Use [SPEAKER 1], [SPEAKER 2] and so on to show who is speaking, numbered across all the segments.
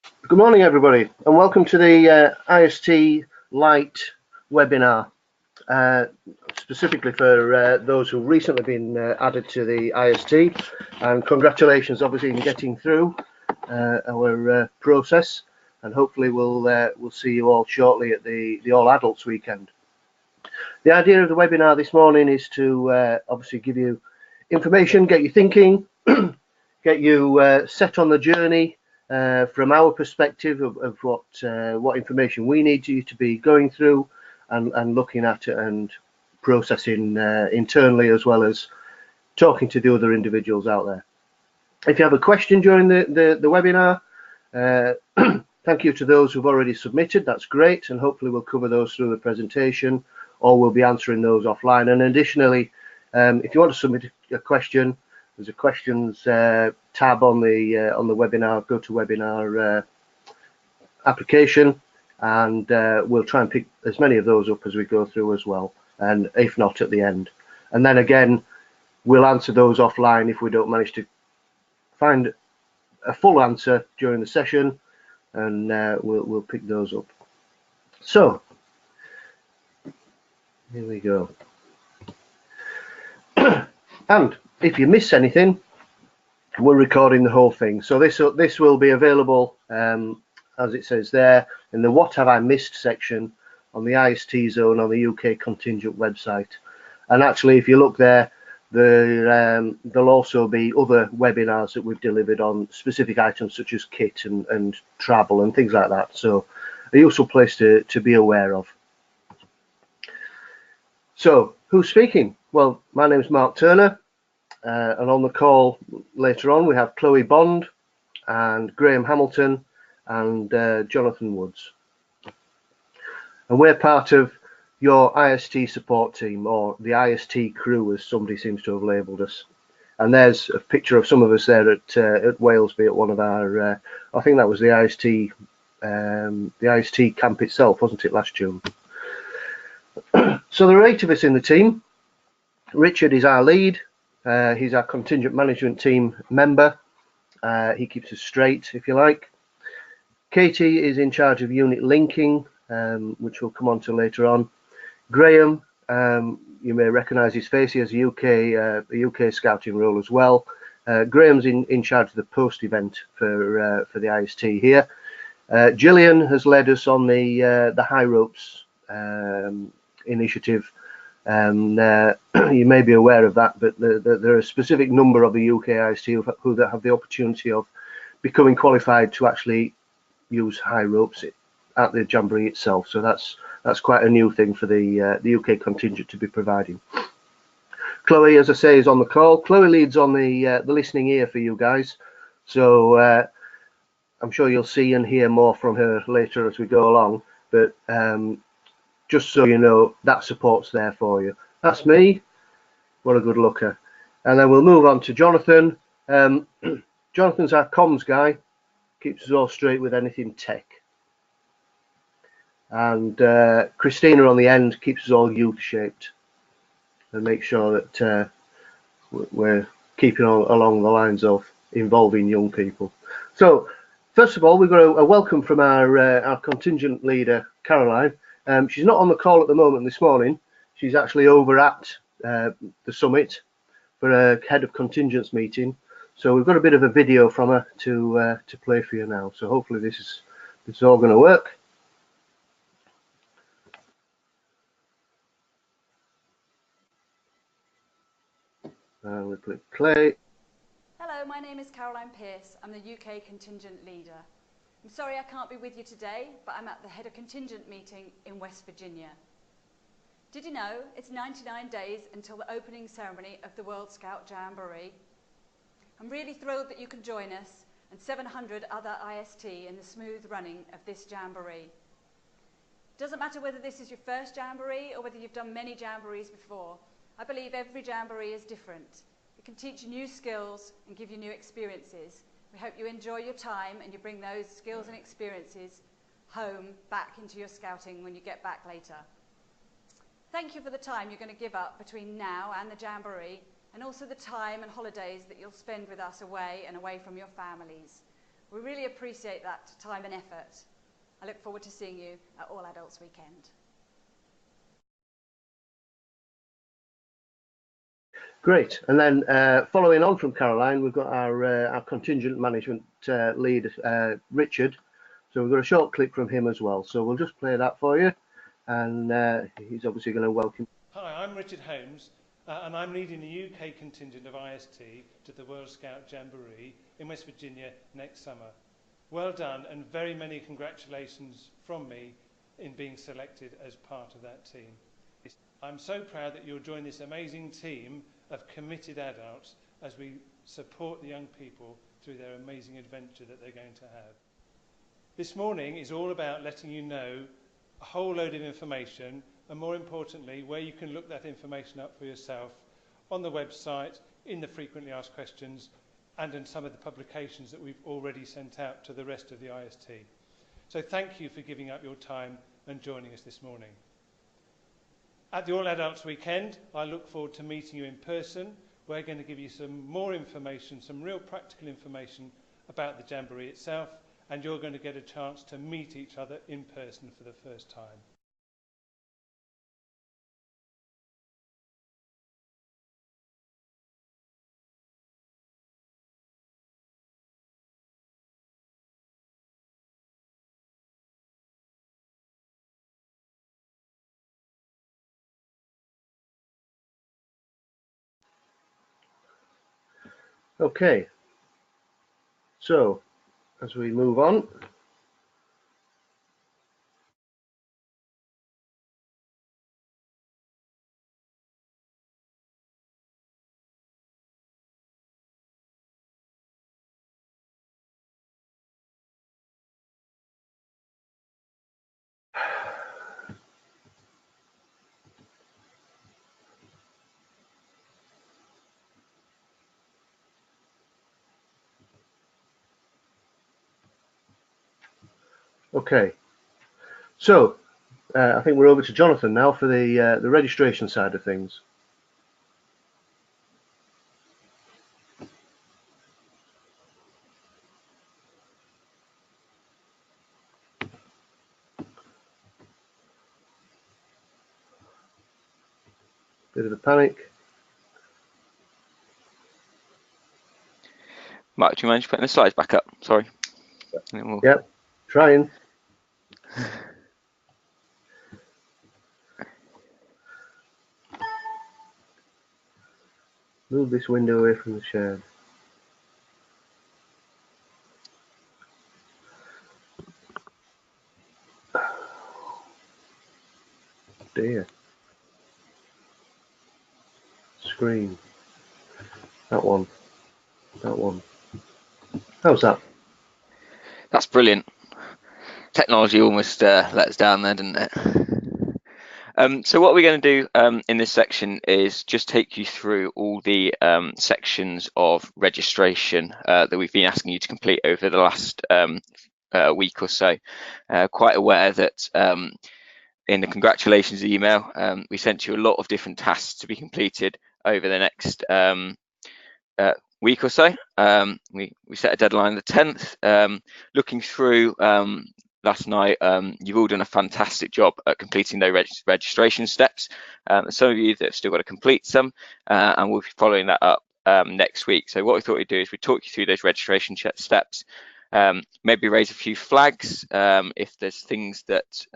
[SPEAKER 1] Good morning, everybody, and welcome to the IST Light webinar, uh, specifically for those who've recently been added to the IST. And congratulations, obviously, in getting through our process. And hopefully, we'll see you all shortly at the All Adults weekend. The idea of the webinar this morning is to obviously give you information, get you thinking, get you set on the journey. From our perspective of what information we need you to be going through and looking at it and processing internally, as well as talking to the other individuals out there. If you have a question during the webinar, thank you to those who've already submitted. That's great, and hopefully we'll cover those through the presentation, or we'll be answering those offline. And additionally, if you want to submit a question, there's a questions tab on the webinar, go to webinar application, and we'll try and pick as many of those up as we go through as well, and if not at the end. And then again, we'll answer those offline if we don't manage to find a full answer during the session, and we'll pick those up. So here we go. And if you miss anything, we're recording the whole thing, so this will be available as it says there in the What Have I Missed section on the IST zone on the UK Contingent website. And actually, if you look there, there'll also be other webinars that we've delivered on specific items such as kit and travel and things like that, so a useful place to be aware of. So who's speaking? Well, my name is Mark Turner, and on the call later on we have Chloe Bond and Graham Hamilton and Jonathan Woods. And we're part of your IST support team, or the IST crew, as somebody seems to have labelled us. And there's a picture of some of us there at Walesby at one of our, I think that was the IST camp itself, wasn't it, last June? So there are 8 of us in the team. Richard is our lead. He's our contingent management team member. He keeps us straight, if you like. Katie is in charge of unit linking, which we'll come on to later on. Graham, you may recognise his face. He has a UK scouting role as well. Graham's in charge of the post event for the IST here. Gillian has led us on the high ropes initiative. You may be aware of that, but there are a specific number of the UK IST who have the opportunity of becoming qualified to actually use high ropes at the Jamboree itself. So that's quite a new thing for the UK contingent to be providing. Chloe, as I say, is on the call. Chloe leads on the listening ear for you guys, so I'm sure you'll see and hear more from her later as we go along. But just so you know, that support's there for you. That's me. What a good looker. And then we'll move on to Jonathan. Jonathan's our comms guy, keeps us all straight with anything tech. And Christina on the end keeps us all youth-shaped and make sure that we're keeping along the lines of involving young people. So first of all, we've got a welcome from our contingent leader, Caroline. She's not on the call at the moment this morning. She's actually over at the summit for a head of contingents meeting. So we've got a bit of a video from her to play for you now. So hopefully this is all going to work. We click play.
[SPEAKER 2] Hello, my name is Caroline Pearce. I'm the UK Contingent Leader. I'm sorry I can't be with you today, but I'm at the Head of Contingent meeting in West Virginia. Did you know it's 99 days until the opening ceremony of the World Scout Jamboree? I'm really thrilled that you can join us and 700 other IST in the smooth running of this Jamboree. Doesn't matter whether this is your first Jamboree or whether you've done many Jamborees before. I believe every Jamboree is different. It can teach you new skills and give you new experiences. We hope you enjoy your time and you bring those skills and experiences home back into your scouting when you get back later. Thank you for the time you're going to give up between now and the Jamboree, and also the time and holidays that you'll spend with us away and away from your families. We really appreciate that time and effort. I look forward to seeing you at All Adults Weekend.
[SPEAKER 1] Great. And then following on from Caroline, we've got our contingent management lead, Richard. So we've got a short clip from him as well. So we'll just play that for you. And he's obviously going to welcome.
[SPEAKER 3] Hi, I'm Richard Holmes, and I'm leading the UK contingent of IST to the World Scout Jamboree in West Virginia next summer. Well done, and very many congratulations from me in being selected as part of that team. I'm so proud that you'll join this amazing team of committed adults as we support the young people through their amazing adventure that they're going to have. This morning is all about letting you know a whole load of information, and more importantly, where you can look that information up for yourself on the website, in the frequently asked questions, and in some of the publications that we've already sent out to the rest of the IST. So thank you for giving up your time and joining us this morning. At the All Adults Weekend, I look forward to meeting you in person. We're going to give you some more information, some real practical information about the Jamboree itself, and you're going to get a chance to meet each other in person for the first time.
[SPEAKER 1] Okay. So as we move on. Okay. So I think we're over to Jonathan now for the registration side of things. Bit of a panic.
[SPEAKER 4] Mark, do you mind putting the slides back up? Sorry.
[SPEAKER 1] Yep, trying. Move this window away from the shed. Dear. Screen. That one. That one. How's that?
[SPEAKER 4] That's brilliant. Technology almost let us down there, didn't it? So what we're going to do in this section is just take you through all the sections of registration that we've been asking you to complete over the last week or so. Quite aware that in the congratulations email, we sent you a lot of different tasks to be completed over the next week or so. We set a deadline the 10th. Looking through last night, you've all done a fantastic job at completing those registration steps. Some of you that have still got to complete some, and we'll be following that up next week. So what we thought we'd do is we'd talk you through those registration steps, maybe raise a few flags if there's things that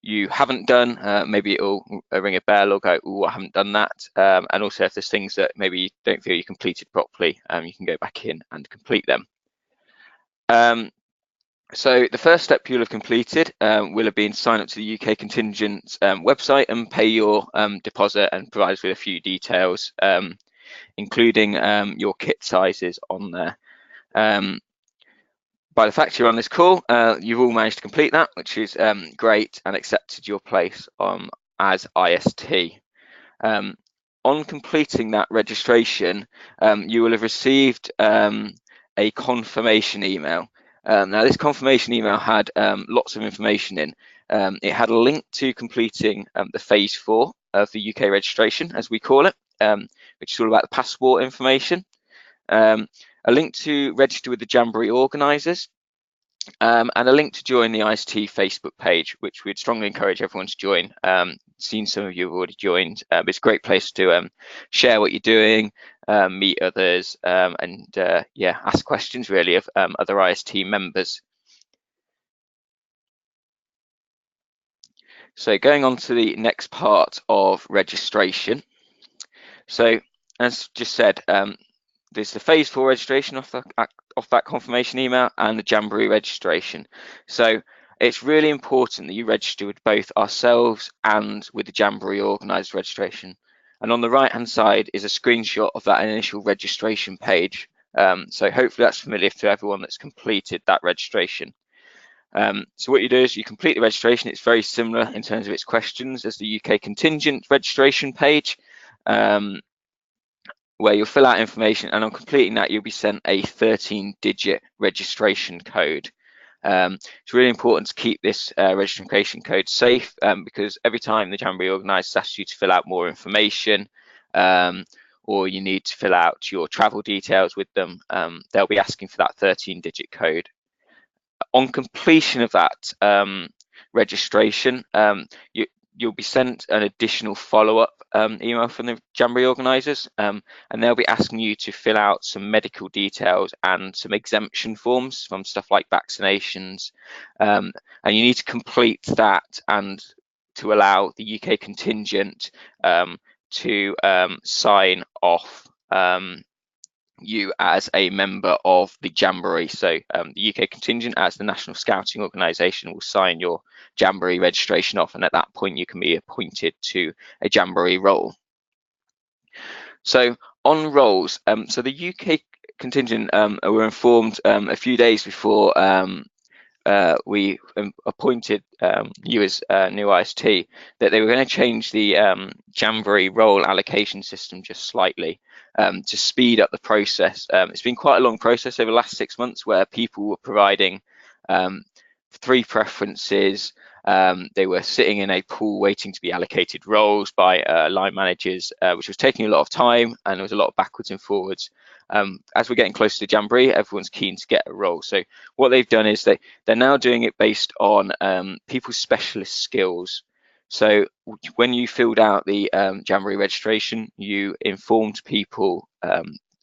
[SPEAKER 4] you haven't done, maybe it'll ring a bell or go, oh, I haven't done that. And also if there's things that maybe you don't feel you completed properly, you can go back in and complete them. So the first step you'll have completed will have been sign up to the UK Contingent website and pay your deposit and provide us with a few details, including your kit sizes on there. By the fact you're on this call, you've all managed to complete that, which is great, and accepted your place as IST. On completing that registration, you will have received a confirmation email. Now, this confirmation email had lots of information in. It had a link to completing the phase 4 of the UK registration, as we call it, which is all about the passport information. a link to register with the Jamboree organisers, and a link to join the IST Facebook page, which we'd strongly encourage everyone to join. Seen some of you have already joined. It's a great place to share what you're doing, meet others, and yeah, ask questions really of other IST members. So going on to the next part of registration. So as just said, there's the phase 4 registration off that confirmation email and the Jamboree registration. So it's really important that you register with both ourselves and with the Jamboree organised registration. And on the right hand side is a screenshot of that initial registration page. So hopefully that's familiar to everyone that's completed that registration. So what you do is you complete the registration. It's very similar in terms of its questions as the UK Contingent registration page, where you'll fill out information, and on completing that you'll be sent a 13-digit registration code. It's really important to keep this registration code safe, because every time the Jamboree organisers ask you to fill out more information, or you need to fill out your travel details with them, they'll be asking for that 13-digit code. On completion of that registration, you'll be sent an additional follow-up email from the Jamboree organisers, and they'll be asking you to fill out some medical details and some exemption forms from stuff like vaccinations, and you need to complete that and to allow the UK Contingent to sign off you as a member of the Jamboree. So the UK Contingent, as the national scouting organisation, will sign your Jamboree registration off, and at that point you can be appointed to a Jamboree role. So on roles, so the UK Contingent were informed a few days before we appointed you as new IST that they were going to change the Jamboree role allocation system just slightly to speed up the process. It's been quite a long process over the last 6 months, where people were providing 3 preferences. They were sitting in a pool waiting to be allocated roles by line managers, which was taking a lot of time, and there was a lot of backwards and forwards. As we're getting closer to Jamboree, everyone's keen to get a role. So what they've done is they're now doing it based on people's specialist skills. So when you filled out the Jamboree registration, you informed people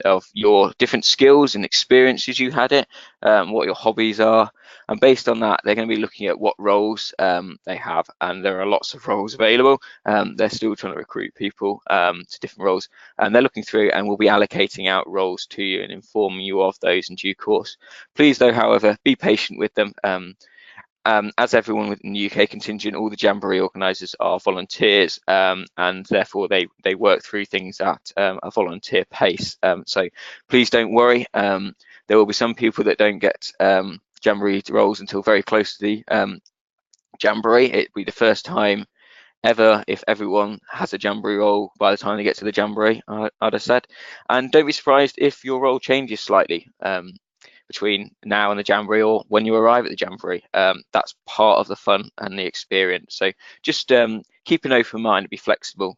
[SPEAKER 4] of your different skills and experiences you had it, what your hobbies are, and based on that they're going to be looking at what roles they have, and there are lots of roles available. They're still trying to recruit people to different roles, and they're looking through and will be allocating out roles to you and informing you of those in due course. Please though, however, be patient with them. As everyone within the UK Contingent, all the Jamboree organisers are volunteers, and therefore they work through things at a volunteer pace. So please don't worry. There will be some people that don't get Jamboree roles until very close to the Jamboree. It'll be the first time ever if everyone has a Jamboree role by the time they get to the Jamboree, I'd have said. And don't be surprised if your role changes slightly between now and the Jamboree, or when you arrive at the Jamboree. That's part of the fun and the experience. So just keep an open mind and be flexible.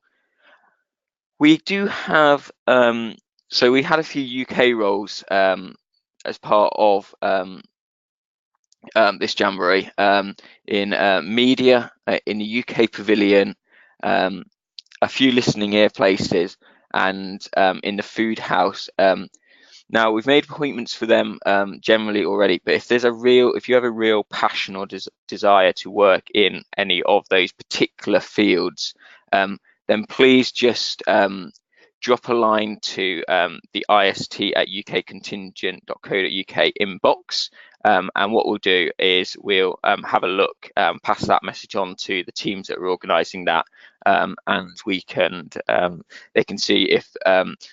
[SPEAKER 4] We do have, so we had a few UK roles as part of this Jamboree, in media, in the UK Pavilion, a few listening ear places, and in the food house. Now we've made appointments for them generally already, but if you have a real passion or desire to work in any of those particular fields, then please just drop a line to the IST at ukcontingent.co.uk inbox, and what we'll do is we'll have a look, pass that message on to the teams that are organising that, and we can they can see if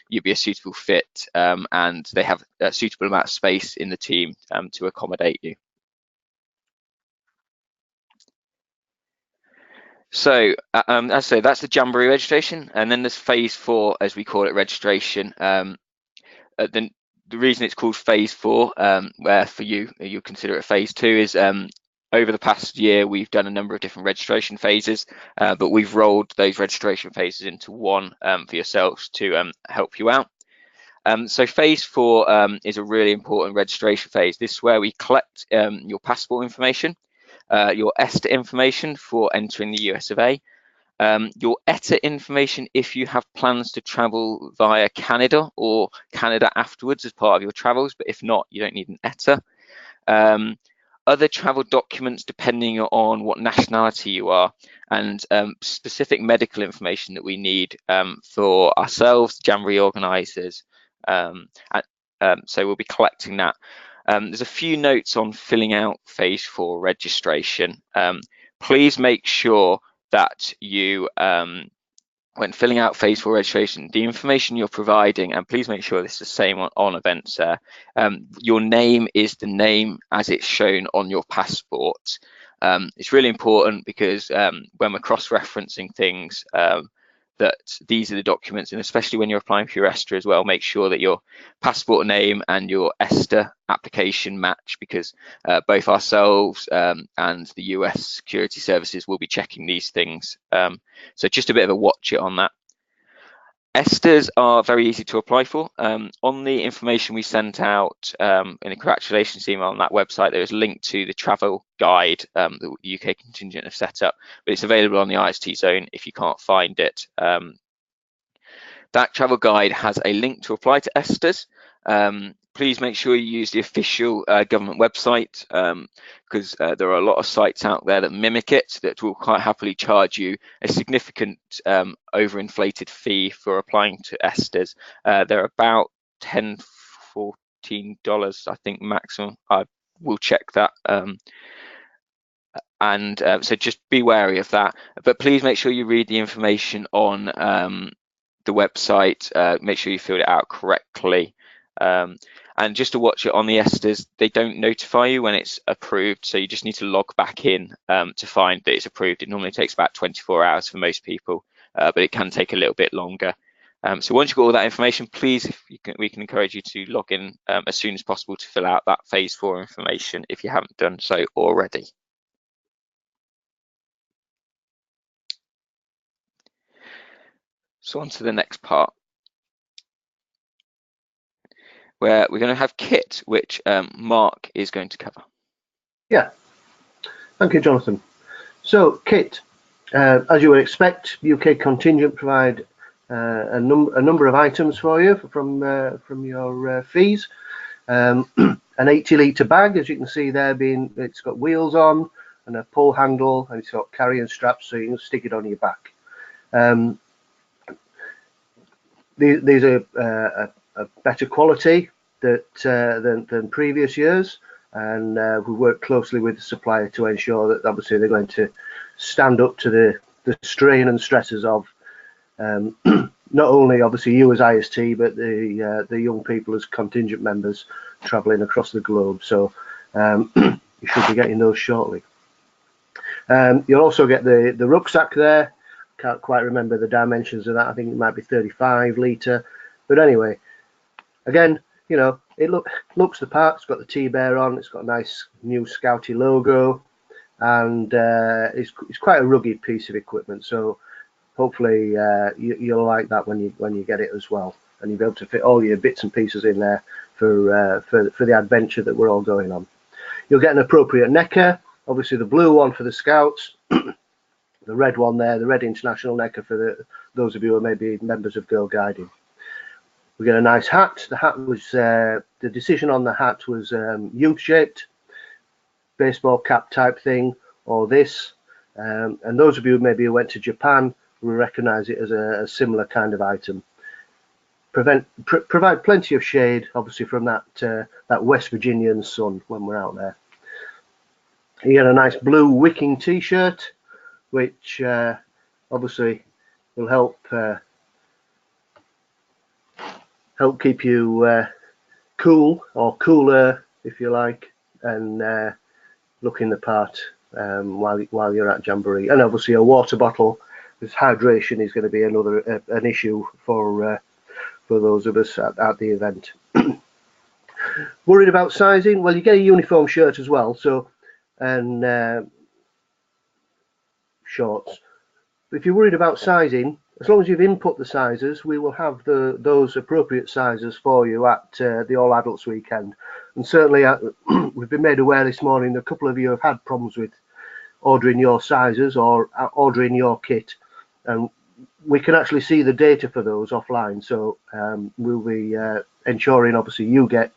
[SPEAKER 4] you'd be a suitable fit, and they have a suitable amount of space in the team to accommodate you. So as I say, that's the Jamboree registration, and then there's phase 4, as we call it, registration. The reason it's called phase 4, where for you consider it phase 2, is over the past year we've done a number of different registration phases, but we've rolled those registration phases into one for yourselves to help you out. So phase 4 is a really important registration phase. This is where we collect your passport information, your ESTA information for entering the US of A, your ETA information if you have plans to travel via Canada or Canada afterwards as part of your travels, but if not, you don't need an ETA. Other travel documents depending on what nationality you are, and specific medical information that we need for ourselves, Jamboree organisers. So we'll be collecting that. There's a few notes on filling out phase 4 registration. Please make sure that you, when filling out phase 4 registration, the information you're providing, and please make sure this is the same on events, your name is the name as it's shown on your passport. It's really important because when we're cross-referencing things, that these are the documents, and especially when you're applying for your ESTA as well, make sure that your passport name and your ESTA application match, because both ourselves and the US security services will be checking these things. So just a bit of a watch it on that. ESTAs are very easy to apply for. On the information we sent out in a congratulations email on that website, there is a link to the travel guide that the UK Contingent have set up, but it's available on the IST zone if you can't find it. That travel guide has a link to apply to ESTAs. Please make sure you use the official government website, because there are a lot of sites out there that mimic it, that will quite happily charge you a significant overinflated fee for applying to ESTAs. They're about $10, $14, I think, maximum. I will check that. So just be wary of that. But please make sure you read the information on the website. Make sure you filled it out correctly. And just to watch it on the ESTAs, they don't notify you when it's approved, so you just need to log back in to find that it's approved. It normally takes about 24 hours for most people, but it can take a little bit longer. So once you've got all that information, please, we can encourage you to log in as soon as possible to fill out that phase 4 information if you haven't done so already. So on to the next part, where we're going to have Kit, which Mark is going to cover.
[SPEAKER 1] Yeah, thank you, Jonathan. So, Kit, as you would expect, UK Contingent provide a number of items for you from your fees. An 80-litre bag, as you can see there, it's got wheels on and a pull handle, and it's got carrying straps so you can stick it on your back. These are a better quality than previous years, and we work closely with the supplier to ensure that obviously they're going to stand up to the strain and stresses of not only obviously you as IST, but the young people as contingent members travelling across the globe. So you should be getting those shortly. You'll also get the rucksack there. Can't quite remember the dimensions of that. I think it might be 35-litre, but anyway, again, you know, it looks the part. It's got the T-bear on. It's got a nice new Scouty logo, and it's quite a rugged piece of equipment. So hopefully you'll like that when you get it as well, and you'll be able to fit all your bits and pieces in there for the adventure that we're all going on. You'll get an appropriate necker, obviously the blue one for the Scouts, the red one there, the red international necker for those of you who may be members of Girl Guiding. We get a nice hat. The hat was the decision on the hat was youth-shaped, baseball cap type thing, or this. And those of you maybe who went to Japan will recognise it as a similar kind of item. Provide plenty of shade, obviously, from that West Virginian sun when we're out there. You get a nice blue wicking T-shirt, which obviously will help keep you cool, or cooler if you like, and looking the part while you're at Jamboree. And obviously a water bottle, because hydration is going to be an issue for those of us at the event. Worried about sizing? Well, you get a uniform shirt as well, so, and shorts. But if you're worried about sizing, As long as you've input the sizes, we will have those appropriate sizes for you at the All Adults weekend. And certainly we've been made aware this morning that a couple of you have had problems with ordering your sizes or ordering your kit, and we can actually see the data for those offline. So we'll be ensuring obviously you get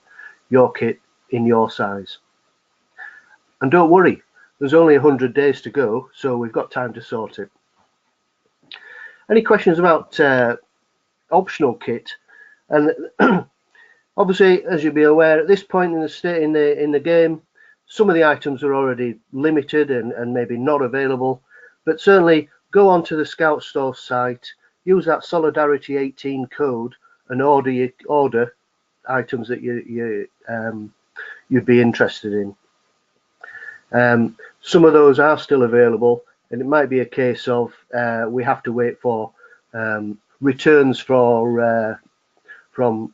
[SPEAKER 1] your kit in your size. And don't worry, there's only 100 days to go, so we've got time to sort it. Any questions about optional kit? And obviously, as you'll be aware, at this point in the game, some of the items are already limited and maybe not available, but certainly go onto the Scout Store site, use that Solidarity 18 code, and order items that you'd be interested in. Some of those are still available, and it might be a case of we have to wait for returns from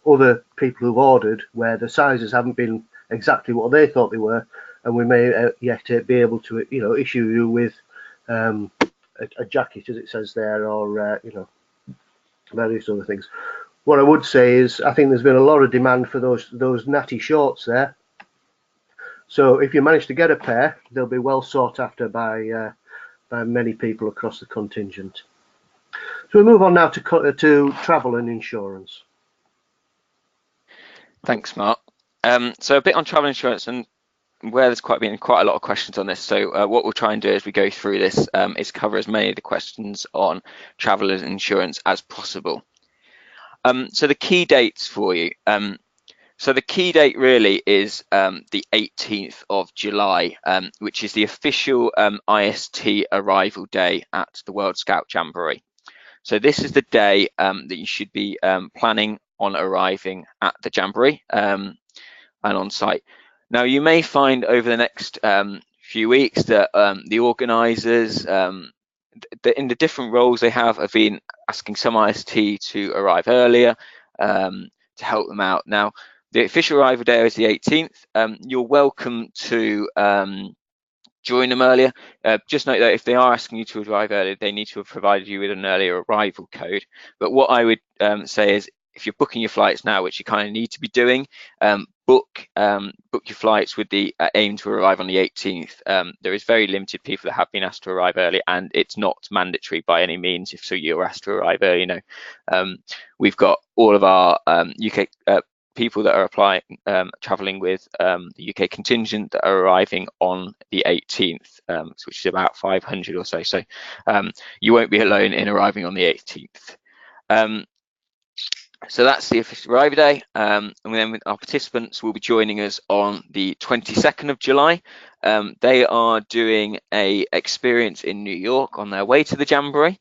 [SPEAKER 1] other people who've ordered where the sizes haven't been exactly what they thought they were, and we may yet be able to issue you with a jacket, as it says there, or various other things. What I would say is I think there's been a lot of demand for those natty shorts there. So if you manage to get a pair, they'll be well sought after by many people across the contingent. So we move on now to travel and insurance.
[SPEAKER 4] Thanks, Mark. So a bit on travel insurance, and where there's been quite a lot of questions on this. So what we'll try and do as we go through this is cover as many of the questions on travel and insurance as possible. So the key dates for you. So the key date really is the 18th of July, which is the official IST arrival day at the World Scout Jamboree. So this is the day that you should be planning on arriving at the Jamboree and on site. Now, you may find over the next few weeks that the organisers, in the different roles they have been asking some IST to arrive earlier to help them out. Now, the official arrival day is the 18th. You're welcome to join them earlier. Just note that if they are asking you to arrive earlier, they need to have provided you with an earlier arrival code. But what I would say is, if you're booking your flights now, which you kind of need to be doing, book your flights with the aim to arrive on the 18th. There is very limited people that have been asked to arrive early, and it's not mandatory by any means. If so, you're asked to arrive early. We've got all of our UK people that are applying, traveling with the UK contingent that are arriving on the 18th, which is about 500 or so. So you won't be alone in arriving on the 18th. So that's the official arrival day, and then our participants will be joining us on the 22nd of July. They are doing a experience in New York on their way to the Jamboree.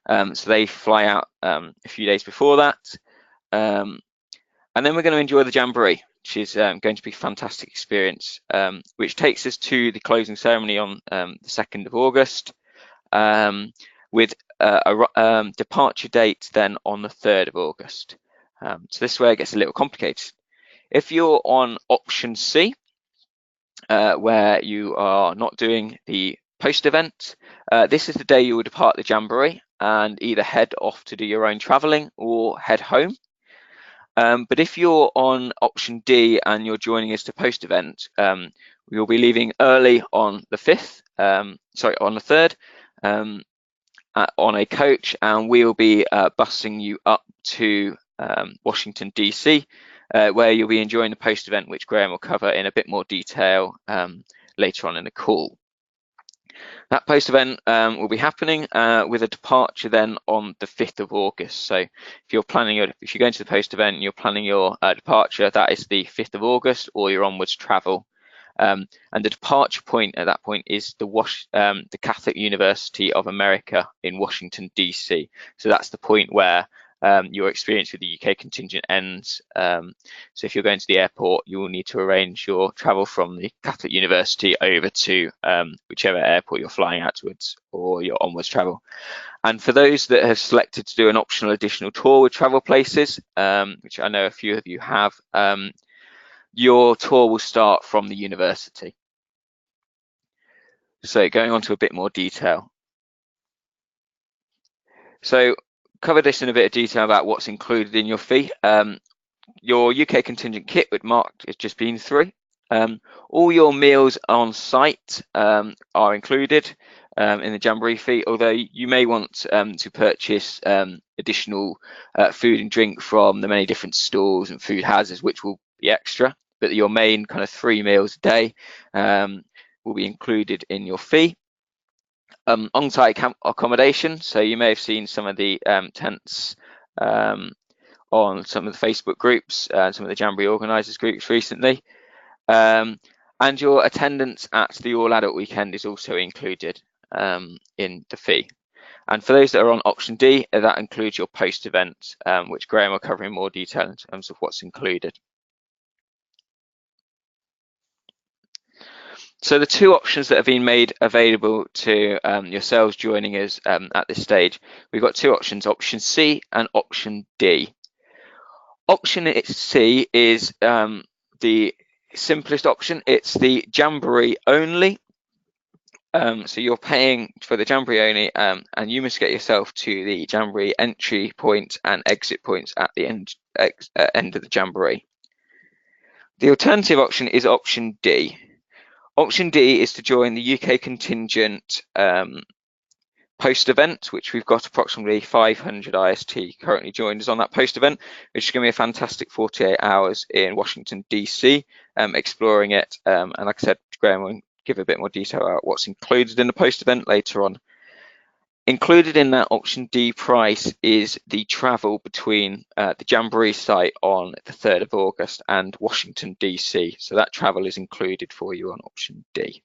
[SPEAKER 4] So they fly out a few days before that. And then we're going to enjoy the Jamboree, which is going to be a fantastic experience, which takes us to the closing ceremony on the 2nd of August, with a departure date then on the 3rd of August. So this is where it gets a little complicated. If you're on option C, where you are not doing the post event, this is the day you will depart the Jamboree and either head off to do your own traveling or head home. But if you're on option D and you're joining us to post event, we will be leaving early on the 5th, on the 3rd, on a coach, and we'll be busing you up to Washington DC, where you'll be enjoying the post event, which Graham will cover in a bit more detail later on in the call. That post event will be happening with a departure then on the 5th of August. So if you're going to the post event and you're planning your departure, that is the 5th of August, or your onwards travel. And the departure point at that point is the Catholic University of America in Washington DC. So that's the point where your experience with the UK contingent ends. So if you're going to the airport, you will need to arrange your travel from the Catholic University over to whichever airport you're flying out towards, or your onwards travel. And for those that have selected to do an optional additional tour with travel places, which I know a few of you have, your tour will start from the university. So going on to a bit more detail. So covered this in a bit of detail about what's included in your fee. Your UK contingent kit with marked has just been through. All your meals on site are included in the Jamboree fee, although you may want to purchase additional food and drink from the many different stalls and food houses, which will be extra, but your main kind of 3 meals a day will be included in your fee. On-site camp accommodation, so you may have seen some of the tents on some of the Facebook groups and some of the Jamboree organisers groups recently. And your attendance at the all-adult weekend is also included in the fee. And for those that are on option D, that includes your post-event, which Graham will cover in more detail in terms of what's included. So the 2 options that have been made available to yourselves joining us at this stage, we've got 2 options, option C and option D. Option C is the simplest option. It's the Jamboree only. So you're paying for the Jamboree only, and you must get yourself to the Jamboree entry point and exit points at the end of the Jamboree. The alternative option is option D. Option D is to join the UK contingent post-event, which we've got approximately 500 IST currently joined us on that post-event, which is going to be a fantastic 48 hours in Washington, DC, exploring it. And like I said, Graham will give a bit more detail about what's included in the post-event later on. Included in that option D price is the travel between the Jamboree site on the 3rd of August and Washington, DC. So that travel is included for you on option D.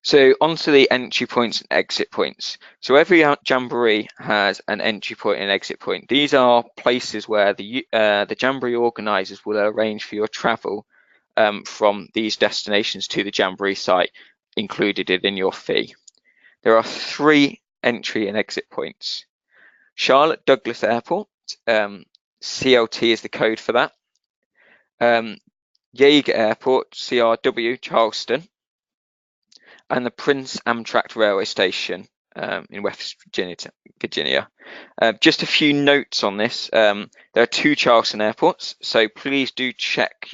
[SPEAKER 4] So onto the entry points and exit points. So every Jamboree has an entry point and exit point. These are places where the Jamboree organisers will arrange for your travel from these destinations to the Jamboree site, included in your fee. There are 3 entry and exit points. Charlotte Douglas Airport, CLT is the code for that. Yeager Airport, CRW, Charleston, and the Prince Amtrak Railway Station in West Virginia. Just a few notes on this. There are 2 Charleston airports, so please do check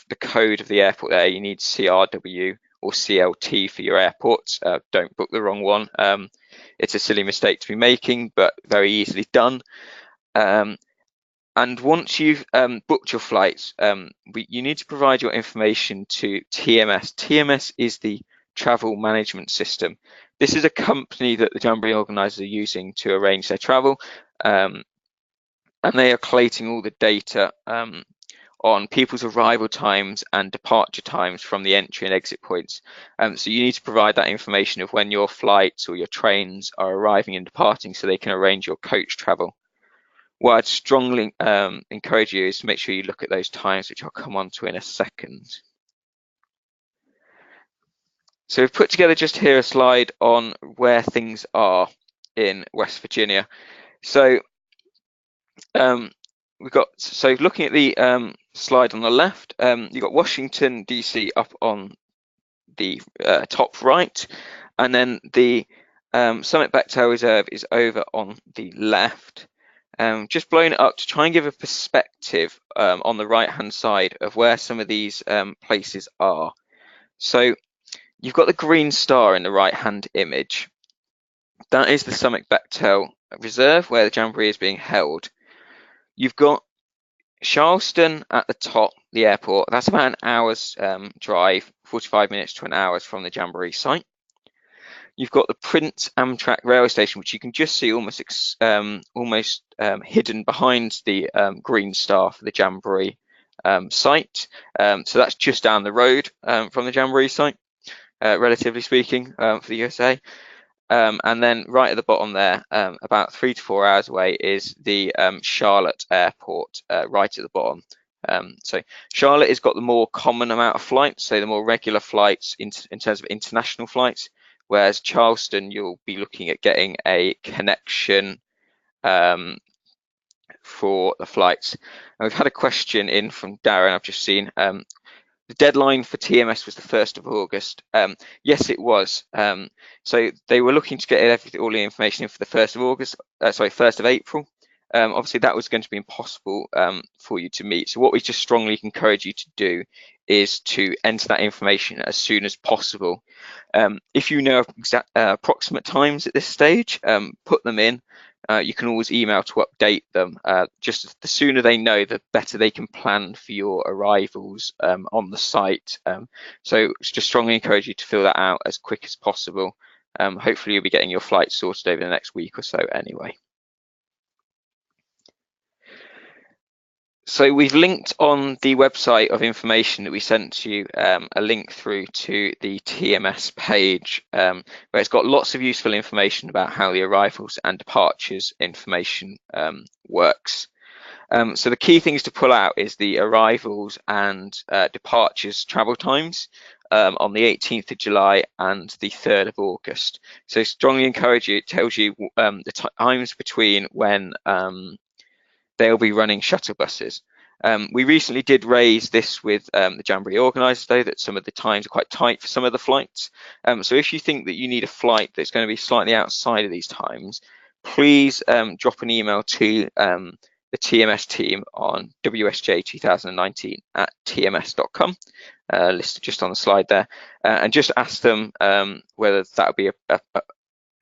[SPEAKER 4] the code of the airport there. You need CRW or CLT for your airports. Don't book the wrong one. It's a silly mistake to be making, but very easily done. And once you've booked your flights, you need to provide your information to TMS. TMS is the travel management system. This is a company that the Jamboree organisers are using to arrange their travel, and they are collating all the data on people's arrival times and departure times from the entry and exit points. So you need to provide that information of when your flights or your trains are arriving and departing so they can arrange your coach travel. What I'd strongly encourage you is to make sure you look at those times, which I'll come on to in a second. So we've put together just here a slide on where things are in West Virginia. So looking at the slide on the left, you've got Washington DC up on the top right, and then the Summit Bechtel Reserve is over on the left. Just blowing it up to try and give a perspective on the right hand side of where some of these places are. So you've got the green star in the right hand image. That is the Summit Bechtel Reserve where the Jamboree is being held. You've got Charleston at the top, the airport. That's about an hour's drive, 45 minutes to an hour from the Jamboree site. You've got the Prince Amtrak railway station, which you can just see almost hidden behind the green star for the Jamboree site. So that's just down the road from the Jamboree site, relatively speaking, for the USA. And then right at the bottom there, about 3 to 4 hours away, is the Charlotte Airport, right at the bottom. So Charlotte has got the more common amount of flights, so the more regular flights in terms of international flights, whereas Charleston, you'll be looking at getting a connection for the flights. And we've had a question in from Darren, I've just seen. the deadline for TMS was the 1st of August. Yes, it was. So they were looking to get all the information in for the 1st of August, 1st of April. Obviously, that was going to be impossible for you to meet. So what we just strongly encourage you to do is to enter that information as soon as possible. If you know exact approximate times at this stage, put them in. You can always email to update them. Just the sooner they know, the better they can plan for your arrivals on the site. So just strongly encourage you to fill that out as quick as possible. Hopefully you'll be getting your flight sorted over the next week or so anyway. So we've linked on the website of information that we sent you a link through to the TMS page where it's got lots of useful information about how the arrivals and departures information works. So the key things to pull out is the arrivals and departures travel times on the 18th of July and the 3rd of August. So strongly encourage you, it tells you the times between when they'll be running shuttle buses. We recently did raise this with the Jamboree organisers, though, that some of the times are quite tight for some of the flights. So if you think that you need a flight that's going to be slightly outside of these times, please drop an email to the TMS team on wsj2019@tms.com, listed just on the slide there, and just ask them whether that would be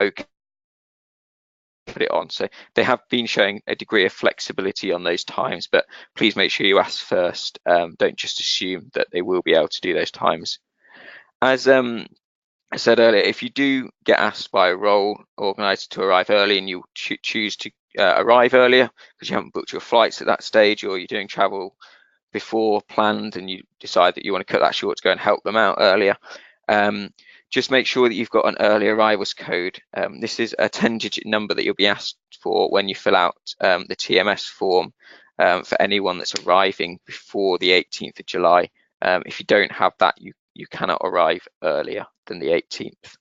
[SPEAKER 4] okay. Put it on. So they have been showing a degree of flexibility on those times, but please make sure you ask first. Don't just assume that they will be able to do those times. As I said earlier, if you do get asked by a role organizer to arrive early and you choose to arrive earlier because you haven't booked your flights at that stage, or you're doing travel before planned and you decide that you want to cut that short to go and help them out earlier, just make sure that you've got an early arrivals code. This is a 10-digit number that you'll be asked for when you fill out the TMS form for anyone that's arriving before the 18th of July. If you don't have that, you cannot arrive earlier than the 18th.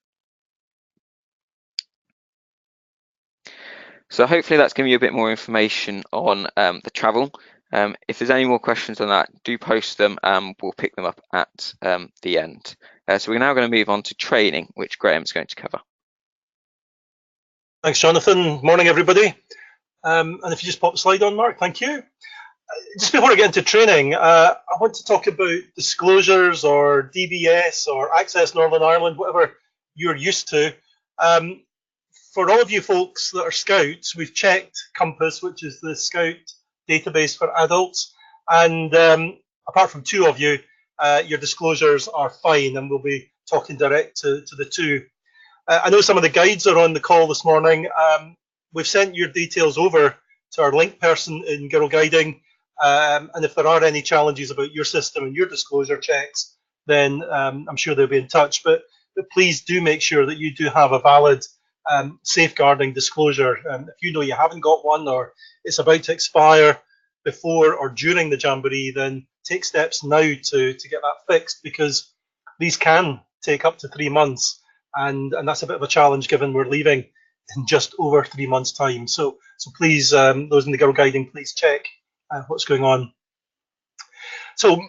[SPEAKER 4] So hopefully that's given you a bit more information on the travel. If there's any more questions on that, do post them and we'll pick them up at the end. So we're now going to move on to training, which Graham's going to cover.
[SPEAKER 5] Thanks, Jonathan. Morning, everybody. And if you just pop the slide on, Mark, thank you. Just before I get into training, I want to talk about disclosures or DBS or Access Northern Ireland, whatever you're used to. For all of you folks that are Scouts, we've checked Compass, which is the Scout database for adults, and apart from 2 of you, your disclosures are fine, and we'll be talking direct to the 2. I know some of the guides are on the call this morning. We've sent your details over to our link person in Girl Guiding, and if there are any challenges about your system and your disclosure checks, then I'm sure they'll be in touch. But please do make sure that you do have a valid safeguarding disclosure. If you know you haven't got one, or it's about to expire before or during the Jamboree, then take steps now to get that fixed, because these can take up to 3 months, and that's a bit of a challenge given we're leaving in just over 3 months' time. So please, those in the Girl Guiding, please check what's going on. So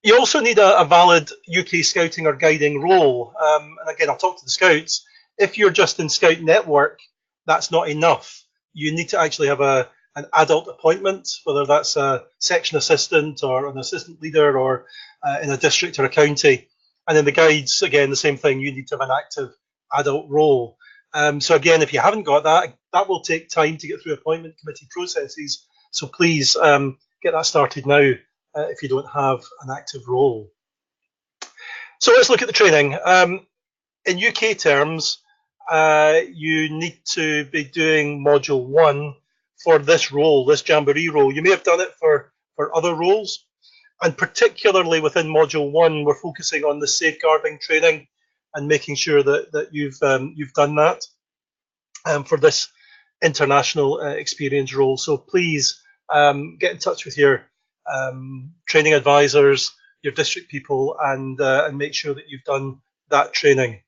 [SPEAKER 5] you also need a valid UK Scouting or Guiding role. And again, I'll talk to the Scouts. If you're just in Scout Network, that's not enough. You need to actually have an adult appointment, whether that's a section assistant or an assistant leader, or in a district or a county. And then the guides, again, the same thing. You need to have an active adult role. So again, if you haven't got that, that will take time to get through appointment committee processes. So please get that started now if you don't have an active role. So let's look at the training. In UK terms, you need to be doing Module 1 for this role, this Jamboree role. You may have done it for other roles, and particularly within Module 1, we're focusing on the safeguarding training and making sure that you've done that for this international experience role. So please get in touch with your training advisors, your district people, and make sure that you've done that training.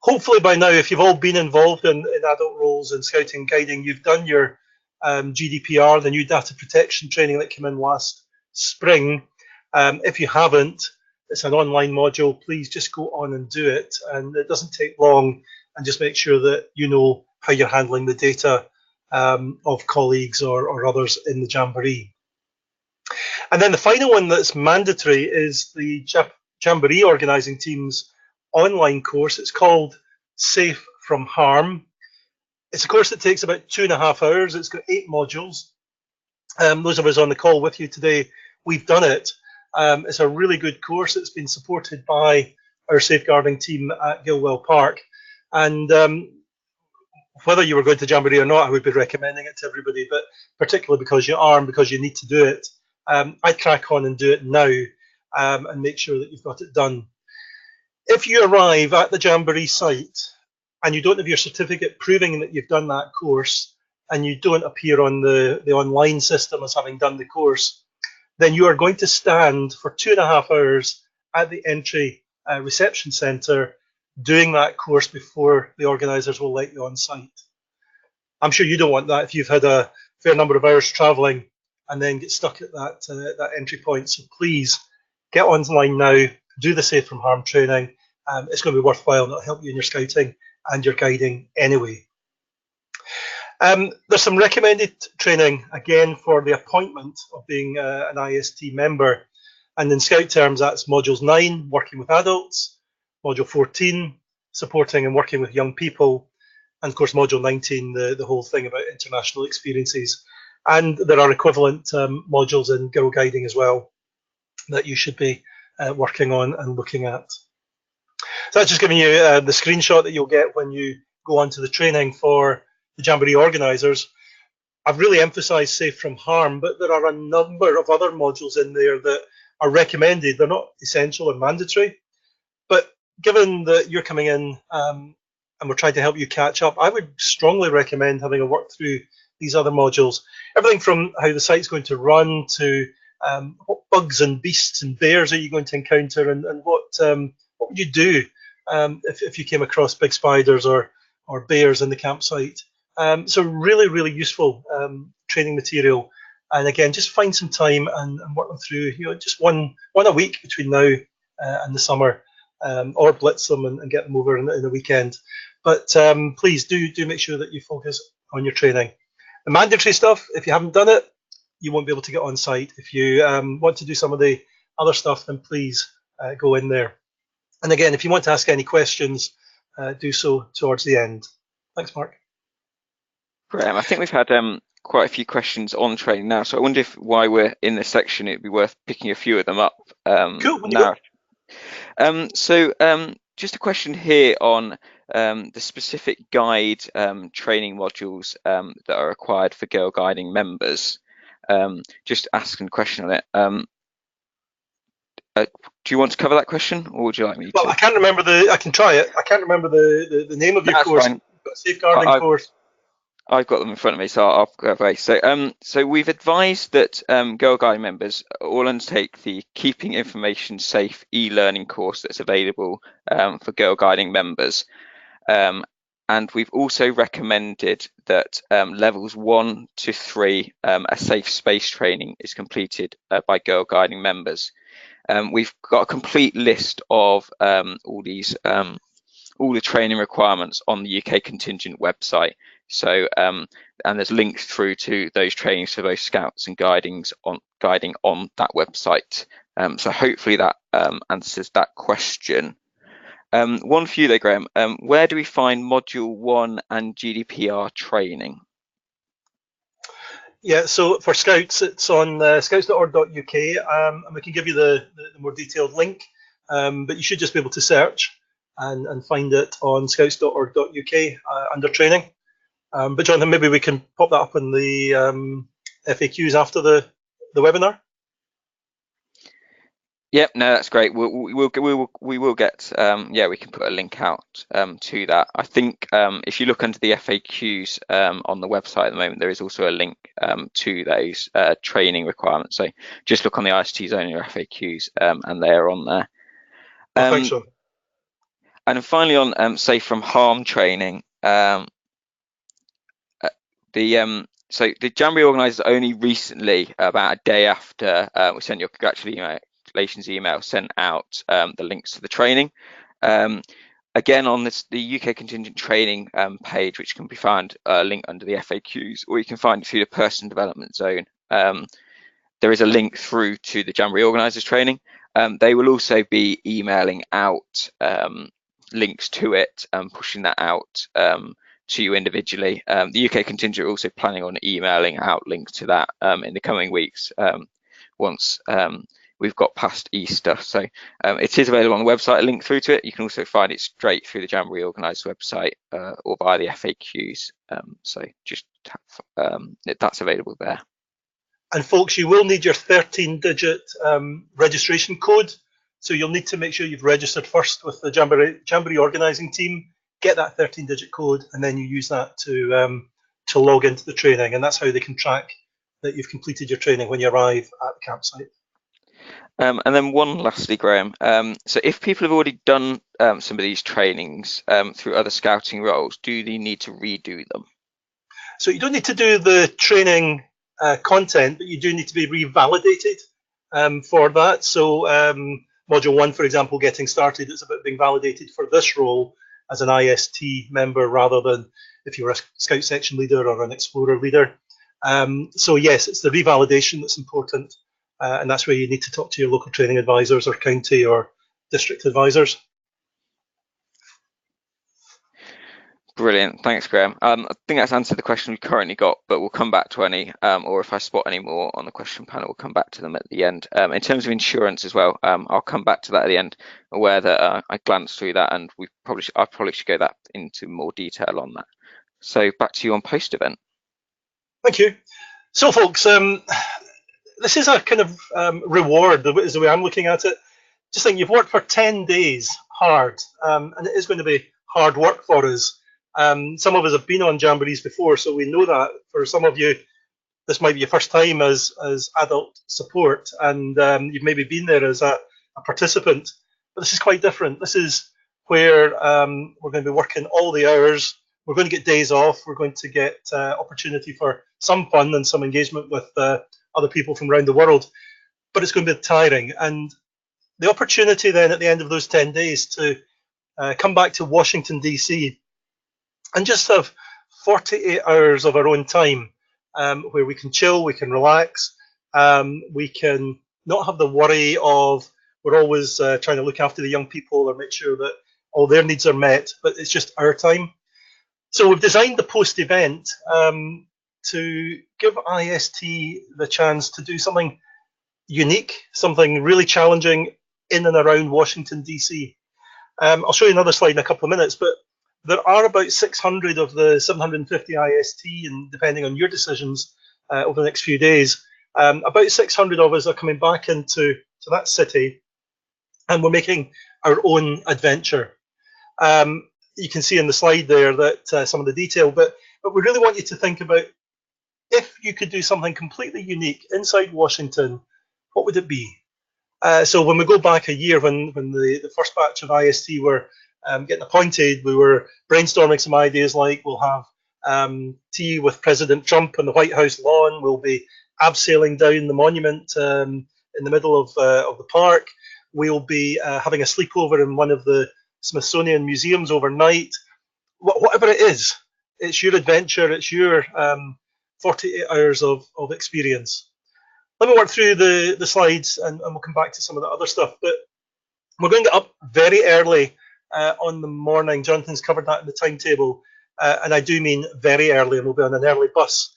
[SPEAKER 5] Hopefully by now, if you've all been involved in adult roles in Scouting Guiding, you've done your GDPR, the new data protection training that came in last spring. If you haven't, it's an online module. Please just go on and do it. And it doesn't take long. And just make sure that you know how you're handling the data of colleagues or others in the Jamboree. And then the final one that's mandatory is the Jamboree organising team's online course. It's called Safe from Harm. It's a course that takes about 2.5 hours. It's got 8 modules. Those of us on the call with you today, we've done it. It's a really good course. It's been supported by our safeguarding team at Gilwell Park. And whether you were going to Jamboree or not, I would be recommending it to everybody, but particularly because you are and because you need to do it, I'd crack on and do it now and make sure that you've got it done. If you arrive at the Jamboree site and you don't have your certificate proving that you've done that course and you don't appear on the online system as having done the course, then you are going to stand for 2.5 hours at the entry reception centre doing that course before the organisers will let you on site. I'm sure you don't want that if you've had a fair number of hours travelling and then get stuck at that entry point. So please get online now, do the Safe from Harm training. It's going to be worthwhile and it'll help you in your scouting and your guiding anyway. There's some recommended training again for the appointment of being an IST member. And in Scout terms, that's modules 9, working with adults, module 14, supporting and working with young people, and of course module 19, the whole thing about international experiences. And there are equivalent modules in girl guiding as well that you should be working on and looking at. So that's just giving you the screenshot that you'll get when you go on to the training for the Jamboree organisers. I've really emphasised Safe from Harm, but there are a number of other modules in there that are recommended. They're not essential or mandatory, but given that you're coming in and we're trying to help you catch up, I would strongly recommend having a work through these other modules. Everything from how the site's going to run to what bugs and beasts and bears are you going to encounter, and what would you do if you came across big spiders or bears in the campsite. So really, really useful training material. And again, just find some time and work them through, just one a week between now and the summer, or blitz them and get them over in the weekend. But please do make sure that you focus on your training. The mandatory stuff, if you haven't done it, you won't be able to get on site. If you want to do some of the other stuff, then please go in there. And again, if you want to ask any questions, do so towards the end. Thanks, Mark.
[SPEAKER 4] Graham, I think we've had quite a few questions on training now, so I wonder if while we're in this section, it'd be worth picking a few of them up
[SPEAKER 5] Cool.
[SPEAKER 4] now. Just a question here on the specific guide training modules that are required for girl guiding members. Just asking a question on it. Do you want to cover that question, or would you like me to?
[SPEAKER 5] Well, I can't remember I can try it. I can't remember the name of your
[SPEAKER 4] That's
[SPEAKER 5] course.
[SPEAKER 4] fine.
[SPEAKER 5] Safeguarding course.
[SPEAKER 4] I've got them in front of me, so I'll go away. So we've advised that Girl Guiding members all undertake the Keeping Information Safe e-learning course that's available for Girl Guiding members. And we've also recommended that levels 1 to 3, a safe space training, is completed by Girl Guiding members. We've got a complete list of all the training requirements on the UK Contingent website. So and there's links through to those trainings for both scouts and guiding on that website. So hopefully that answers that question. One for you there, Graham. Where do we find Module 1 and GDPR training?
[SPEAKER 5] Yeah, so for Scouts, it's on scouts.org.uk, and we can give you the more detailed link, but you should just be able to search and find it on scouts.org.uk under training. But Jonathan, maybe we can pop that up in the FAQs after the webinar.
[SPEAKER 4] Yep, no, that's great. We will get we can put a link out to that. I think if you look under the FAQs on the website at the moment, there is also a link to those training requirements. So just look on the IST zone in your FAQs and they're on there.
[SPEAKER 5] Thanks, Sean.
[SPEAKER 4] And finally on Safe from Harm training, so the Jamboree organisers only recently, about a day after we sent your congratulatory congratulations email sent out the links to the training. Again, on the UK Contingent training page, which can be found linked under the FAQs, or you can find it through the Person Development Zone. There is a link through to the Jamboree organisers training. They will also be emailing out links to it and pushing that out to you individually. The UK Contingent are also planning on emailing out links to that in the coming weeks once we've got past Easter. So it is available on the website, a link through to it. You can also find it straight through the Jamboree Organised website or via the FAQs. So just that's available there.
[SPEAKER 5] And folks, you will need your 13-digit registration code. So you'll need to make sure you've registered first with the Jamboree organising team, get that 13-digit code, and then you use that to log into the training. And that's how they can track that you've completed your training when you arrive at the campsite.
[SPEAKER 4] And then one lastly, Graham, so if people have already done some of these trainings through other scouting roles, do they need to redo them?
[SPEAKER 5] So you don't need to do the training content, but you do need to be revalidated for that. So Module 1, for example, getting started, it's about being validated for this role as an IST member rather than if you were a Scout section leader or an Explorer leader. So yes, it's the revalidation that's important. And that's where you need to talk to your local training advisors or county or district advisors.
[SPEAKER 4] Brilliant, thanks, Graham. I think that's answered the question we've currently got, but we'll come back to any, or if I spot any more on the question panel, we'll come back to them at the end. In terms of insurance as well, I'll come back to that at the end, aware that I glanced through that and I probably should go that into more detail on that. So back to you on post-event.
[SPEAKER 5] Thank you. So folks, this is a kind of reward, is the way I'm looking at it. Just think, you've worked for 10 days hard, and it is going to be hard work for us. Some of us have been on Jamborees before, so we know that. For some of you, this might be your first time as adult support, and you've maybe been there as a participant. But this is quite different. This is where we're going to be working all the hours. We're going to get days off. We're going to get opportunity for some fun and some engagement with other people from around the world. But it's going to be tiring. And the opportunity then at the end of those 10 days to come back to Washington, DC, and just have 48 hours of our own time where we can chill, we can relax, we can not have the worry of we're always trying to look after the young people or make sure that all their needs are met, but it's just our time. So we've designed the post-event to give IST the chance to do something unique, something really challenging in and around Washington, DC. I'll show you another slide in a couple of minutes, but there are about 600 of the 750 IST, and depending on your decisions over the next few days, about 600 of us are coming back into that city, and we're making our own adventure. You can see in the slide there that some of the detail, but we really want you to think about, if you could do something completely unique inside Washington, what would it be? So when we go back a year, when the first batch of IST were getting appointed, we were brainstorming some ideas like we'll have tea with President Trump on the White House lawn, we'll be abseiling down the monument in the middle of the park, we'll be having a sleepover in one of the Smithsonian museums overnight. Whatever it is, it's your adventure, it's your 48 hours of experience. Let me work through the slides and we'll come back to some of the other stuff. But we're going to get up very early on the morning. Jonathan's covered that in the timetable. And I do mean very early, and we'll be on an early bus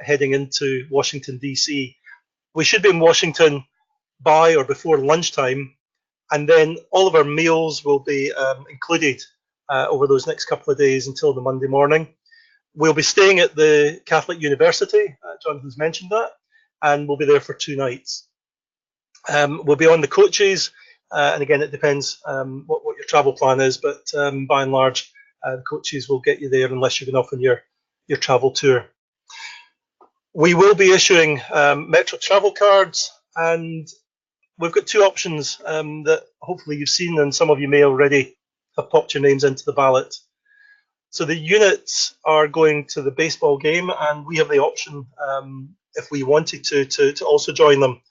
[SPEAKER 5] heading into Washington, DC. We should be in Washington by or before lunchtime. And then all of our meals will be included over those next couple of days until the Monday morning. We'll be staying at the Catholic University, Jonathan's mentioned that, and we'll be there for 2 nights. We'll be on the coaches, and again, it depends what your travel plan is, but by and large, the coaches will get you there unless you're going off on your travel tour. We will be issuing Metro travel cards, and we've got 2 options that hopefully you've seen, and some of you may already have popped your names into the ballot. So the units are going to the baseball game, and we have the option, if we wanted to also join them.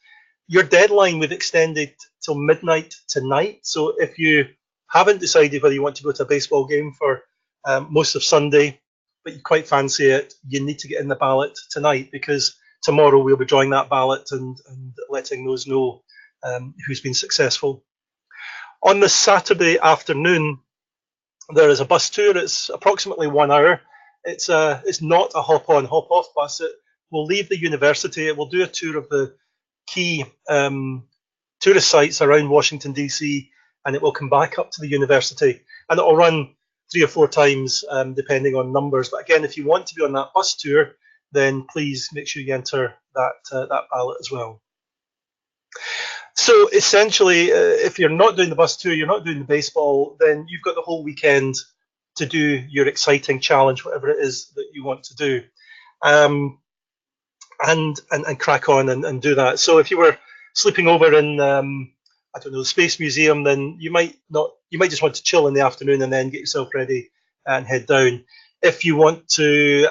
[SPEAKER 5] Your deadline we've extended till midnight tonight. So if you haven't decided whether you want to go to a baseball game for most of Sunday, but you quite fancy it, you need to get in the ballot tonight, because tomorrow we'll be drawing that ballot and letting those know who's been successful. On the Saturday afternoon, there is a bus tour. It's approximately 1 hour. It's not a hop-on, hop-off bus. It will leave the university. It will do a tour of the key tourist sites around Washington, D.C., and it will come back up to the university. And it will run 3 or 4 times, depending on numbers. But again, if you want to be on that bus tour, then please make sure you enter that ballot as well. So essentially, if you're not doing the bus tour, you're not doing the baseball, then you've got the whole weekend to do your exciting challenge, whatever it is that you want to do, and crack on and do that. So if you were sleeping over in I don't know, the Space Museum, then you might just want to chill in the afternoon and then get yourself ready and head down. If you want to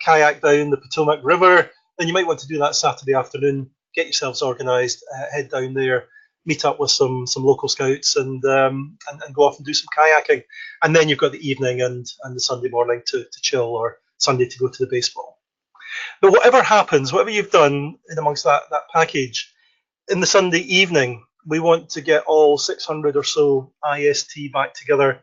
[SPEAKER 5] kayak down the Potomac River, then you might want to do that Saturday afternoon. Get yourselves organised, head down there, meet up with some local scouts, and go off and do some kayaking. And then you've got the evening and the Sunday morning to chill, or Sunday to go to the baseball. But whatever happens, whatever you've done in amongst that package, in the Sunday evening, we want to get all 600 or so IST back together,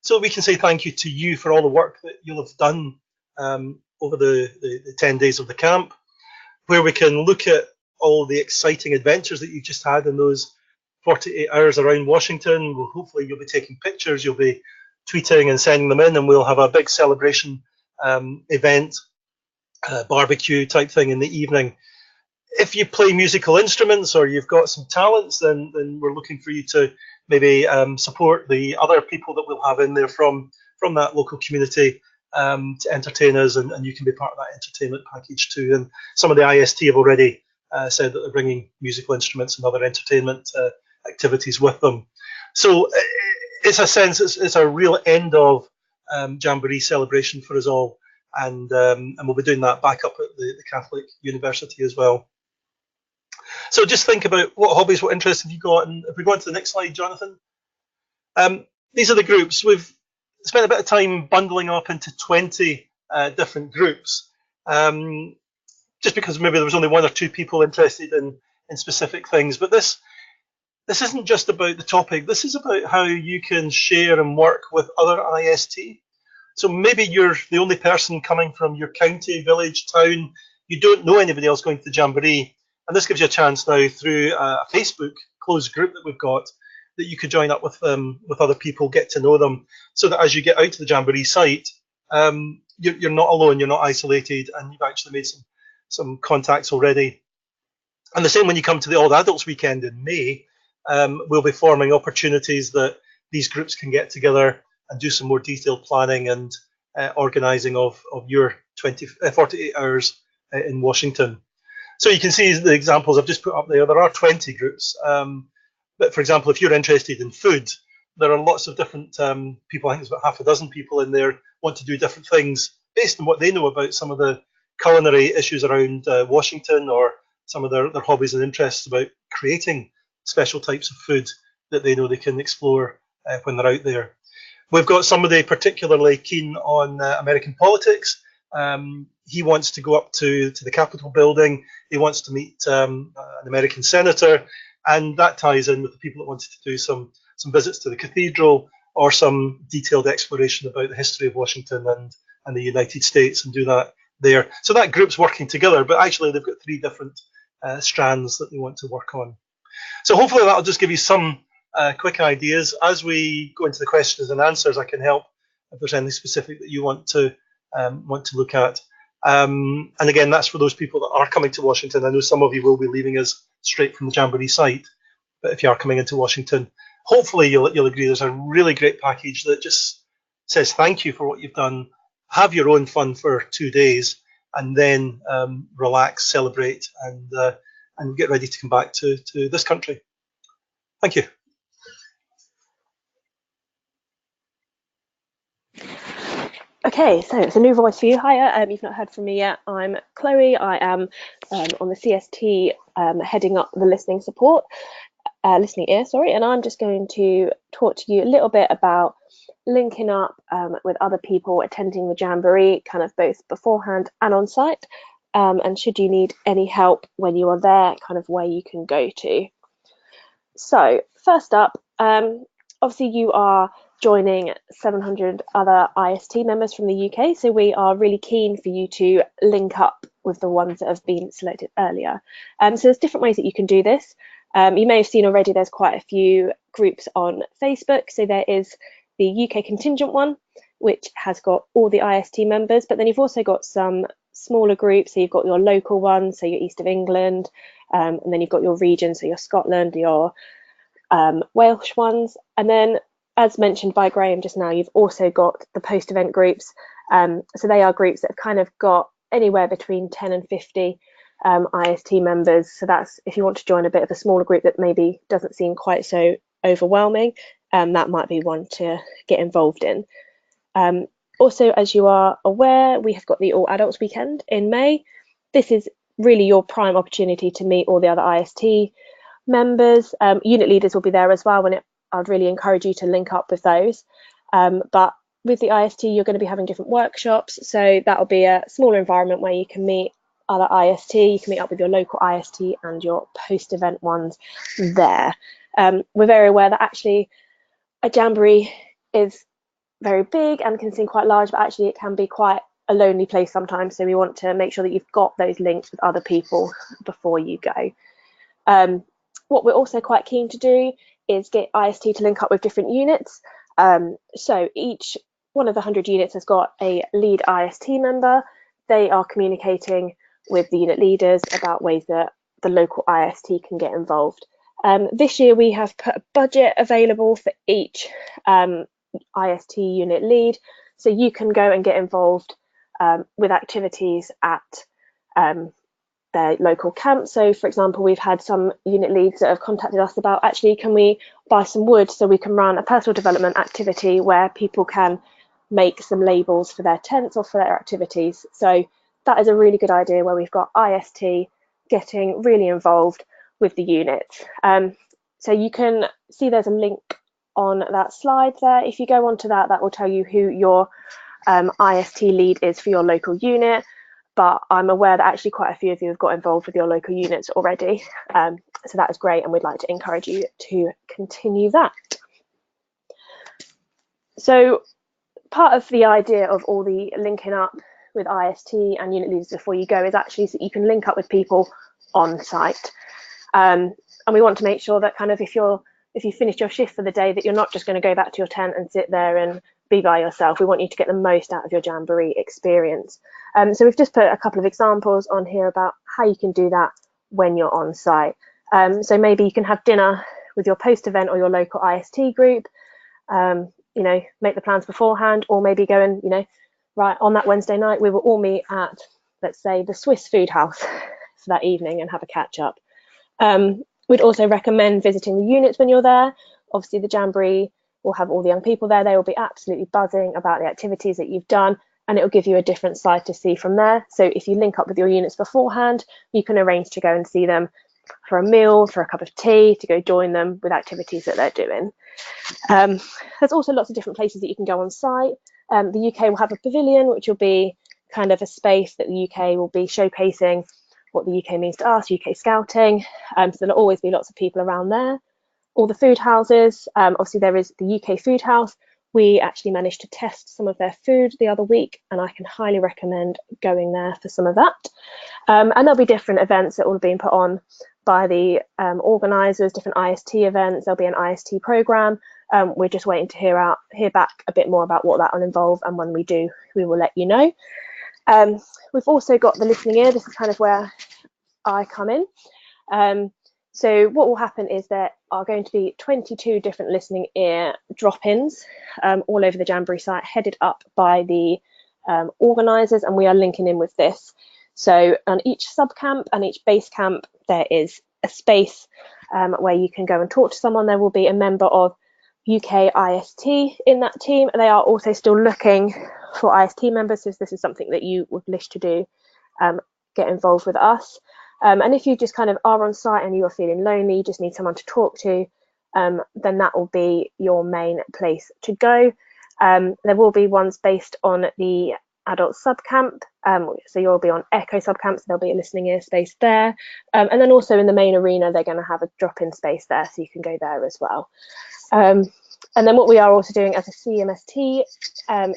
[SPEAKER 5] so we can say thank you to you for all the work that you'll have done over the 10 days of the camp, where we can look at all the exciting adventures that you've just had in those 48 hours around Washington. Well, hopefully you'll be taking pictures, you'll be tweeting and sending them in, and we'll have a big celebration event, barbecue type thing in the evening. If you play musical instruments or you've got some talents, then we're looking for you to maybe support the other people that we'll have in there from that local community to entertain us, and you can be part of that entertainment package too. And some of the IST have already said that they're bringing musical instruments and other entertainment activities with them. So it's a real end of Jamboree celebration for us all, and we'll be doing that back up at the Catholic University as well. So just think about what hobbies, what interests have you got, and if we go on to the next slide, Jonathan. These are the groups. We've spent a bit of time bundling up into 20 different groups, just because maybe there was only 1 or 2 people interested in specific things. But this isn't just about the topic. This is about how you can share and work with other IST. So maybe you're the only person coming from your county, village, town. You don't know anybody else going to the Jamboree. And this gives you a chance now through a Facebook closed group that we've got, that you could join up with other people, get to know them, so that as you get out to the Jamboree site, you're not alone, you're not isolated, and you've actually made some contacts already. And the same when you come to the All Adults Weekend in May. We'll be forming opportunities that these groups can get together and do some more detailed planning and organising of your 48 hours in Washington. So you can see the examples I've just put up there. There are 20 groups. But for example, if you're interested in food, there are lots of different people. I think there's about half a dozen people in there want to do different things based on what they know about some of the culinary issues around Washington, or some of their hobbies and interests about creating special types of food that they know they can explore when they're out there. We've got somebody particularly keen on American politics. He wants to go up to the Capitol building. He wants to meet an American senator, and that ties in with the people that wanted to do some visits to the cathedral, or some detailed exploration about the history of Washington and the United States, and do that there. So that group's working together, but actually they've got 3 different strands that they want to work on. So hopefully that'll just give you some quick ideas. As we go into the questions and answers, I can help if there's anything specific that you want to look at. And again, that's for those people that are coming to Washington. I know some of you will be leaving us straight from the Jamboree site, but if you are coming into Washington, hopefully you'll agree there's a really great package that just says thank you for what you've done. Have your own fun for 2 days, and then relax, celebrate, and get ready to come back to this country. Thank you.
[SPEAKER 6] Okay, so it's a new voice for you. Hiya, you've not heard from me yet. I'm Chloe. I am on the CST, heading up the listening ear, and I'm just going to talk to you a little bit about linking up with other people attending the Jamboree, kind of both beforehand and on site. And should you need any help when you are there, kind of where you can go to. So first up, obviously you are joining 700 other IST members from the UK, so we are really keen for you to link up with the ones that have been selected earlier. So there's different ways that you can do this. You may have seen already there's quite a few groups on Facebook. So there is the UK Contingent one, which has got all the IST members, but then you've also got some smaller groups. So you've got your local ones, so your East of England, and then you've got your region, so your Scotland, your Welsh ones, and then as mentioned by Graham just now, you've also got the post-event groups. So they are groups that have kind of got anywhere between 10 and 50 IST members. So that's if you want to join a bit of a smaller group that maybe doesn't seem quite so overwhelming, that might be one to get involved in. Also, as you are aware, we have got the All Adults Weekend in May. This is really your prime opportunity to meet all the other IST members. Unit leaders will be there as well, and I'd really encourage you to link up with those. But with the IST, you're going to be having different workshops, so that'll be a smaller environment where you can meet other IST, you can meet up with your local IST and your post-event ones there. We're very aware that actually a Jamboree is very big and can seem quite large, but actually it can be quite a lonely place sometimes, so we want to make sure that you've got those links with other people before you go. What we're also quite keen to do is get IST to link up with different units. So each one of the 100 units has got a lead IST member. They are communicating with the unit leaders about ways that the local IST can get involved. This year we have put a budget available for each IST unit lead, so you can go and get involved with activities at their local camp. So for example, we've had some unit leads that have contacted us about, actually, can we buy some wood so we can run a personal development activity where people can make some labels for their tents or for their activities. So that is a really good idea, where we've got IST getting really involved with the units. So you can see there's a link on that slide there. If you go onto that, that will tell you who your IST lead is for your local unit. But I'm aware that actually quite a few of you have got involved with your local units already. So that is great, and we'd like to encourage you to continue that. So part of the idea of all the linking up with IST and unit leaders before you go is actually so you can link up with people on site. And we want to make sure that kind of if you finished your shift for the day, that you're not just going to go back to your tent and sit there and be by yourself. We want you to get the most out of your Jamboree experience. So we've just put a couple of examples on here about how you can do that when you're on site. So maybe you can have dinner with your post-event or your local IST group, make the plans beforehand, or maybe go and, right, on that Wednesday night, we will all meet at, let's say, the Swiss Food House for that evening and have a catch up. We'd also recommend visiting the units when you're there. Obviously, the Jamboree will have all the young people there. They will be absolutely buzzing about the activities that you've done, and it will give you a different side to see from there. So if you link up with your units beforehand, you can arrange to go and see them for a meal, for a cup of tea, to go join them with activities that they're doing. There's also lots of different places that you can go on site. The UK will have a pavilion, which will be kind of a space that the UK will be showcasing what the UK means to us, UK Scouting. So there'll always be lots of people around there. All the food houses, obviously there is the UK Food House. We actually managed to test some of their food the other week, and I can highly recommend going there for some of that. And there'll be different events that will be put on by the organisers, different IST events. There'll be an IST programme. We're just waiting to hear back a bit more about what that will involve, and when we do, we will let you know. We've also got the listening ear. This is kind of where I come in. So what will happen is there are going to be 22 different listening ear drop-ins all over the Jamboree site, headed up by the organisers, and we are linking in with this. So on each sub-camp and each base camp, there is a space where you can go and talk to someone. There will be a member of UK IST in that team. They are also still looking for IST members. So if this is something that you would wish to do, get involved with us. And if you just kind of are on site and you are feeling lonely, you just need someone to talk to, then that will be your main place to go. There will be ones based on the adult subcamp, so you'll be on Echo subcamp, so there'll be a listening ear space there, and then also in the main arena they're going to have a drop-in space there, so you can go there as well. And then what we are also doing as a CMST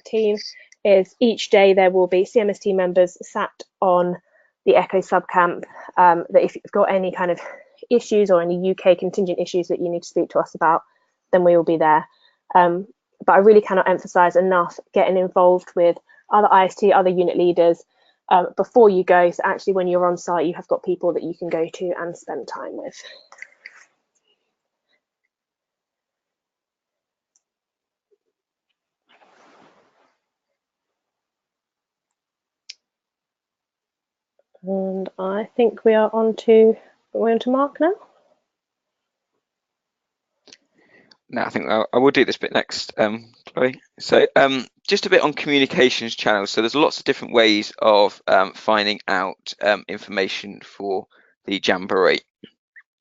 [SPEAKER 6] team is each day there will be CMST members sat on the Echo subcamp, that if you've got any kind of issues or any UK contingent issues that you need to speak to us about, then we will be there. But I really cannot emphasize enough getting involved with other IST, other unit leaders before you go. So actually when you're on site, you have got people that you can go to and spend time with. And I think we are on to Mark now.
[SPEAKER 4] No, I think I will do this bit next, Chloe. So just a bit on communications channels. So there's lots of different ways of finding out information for the Jamboree,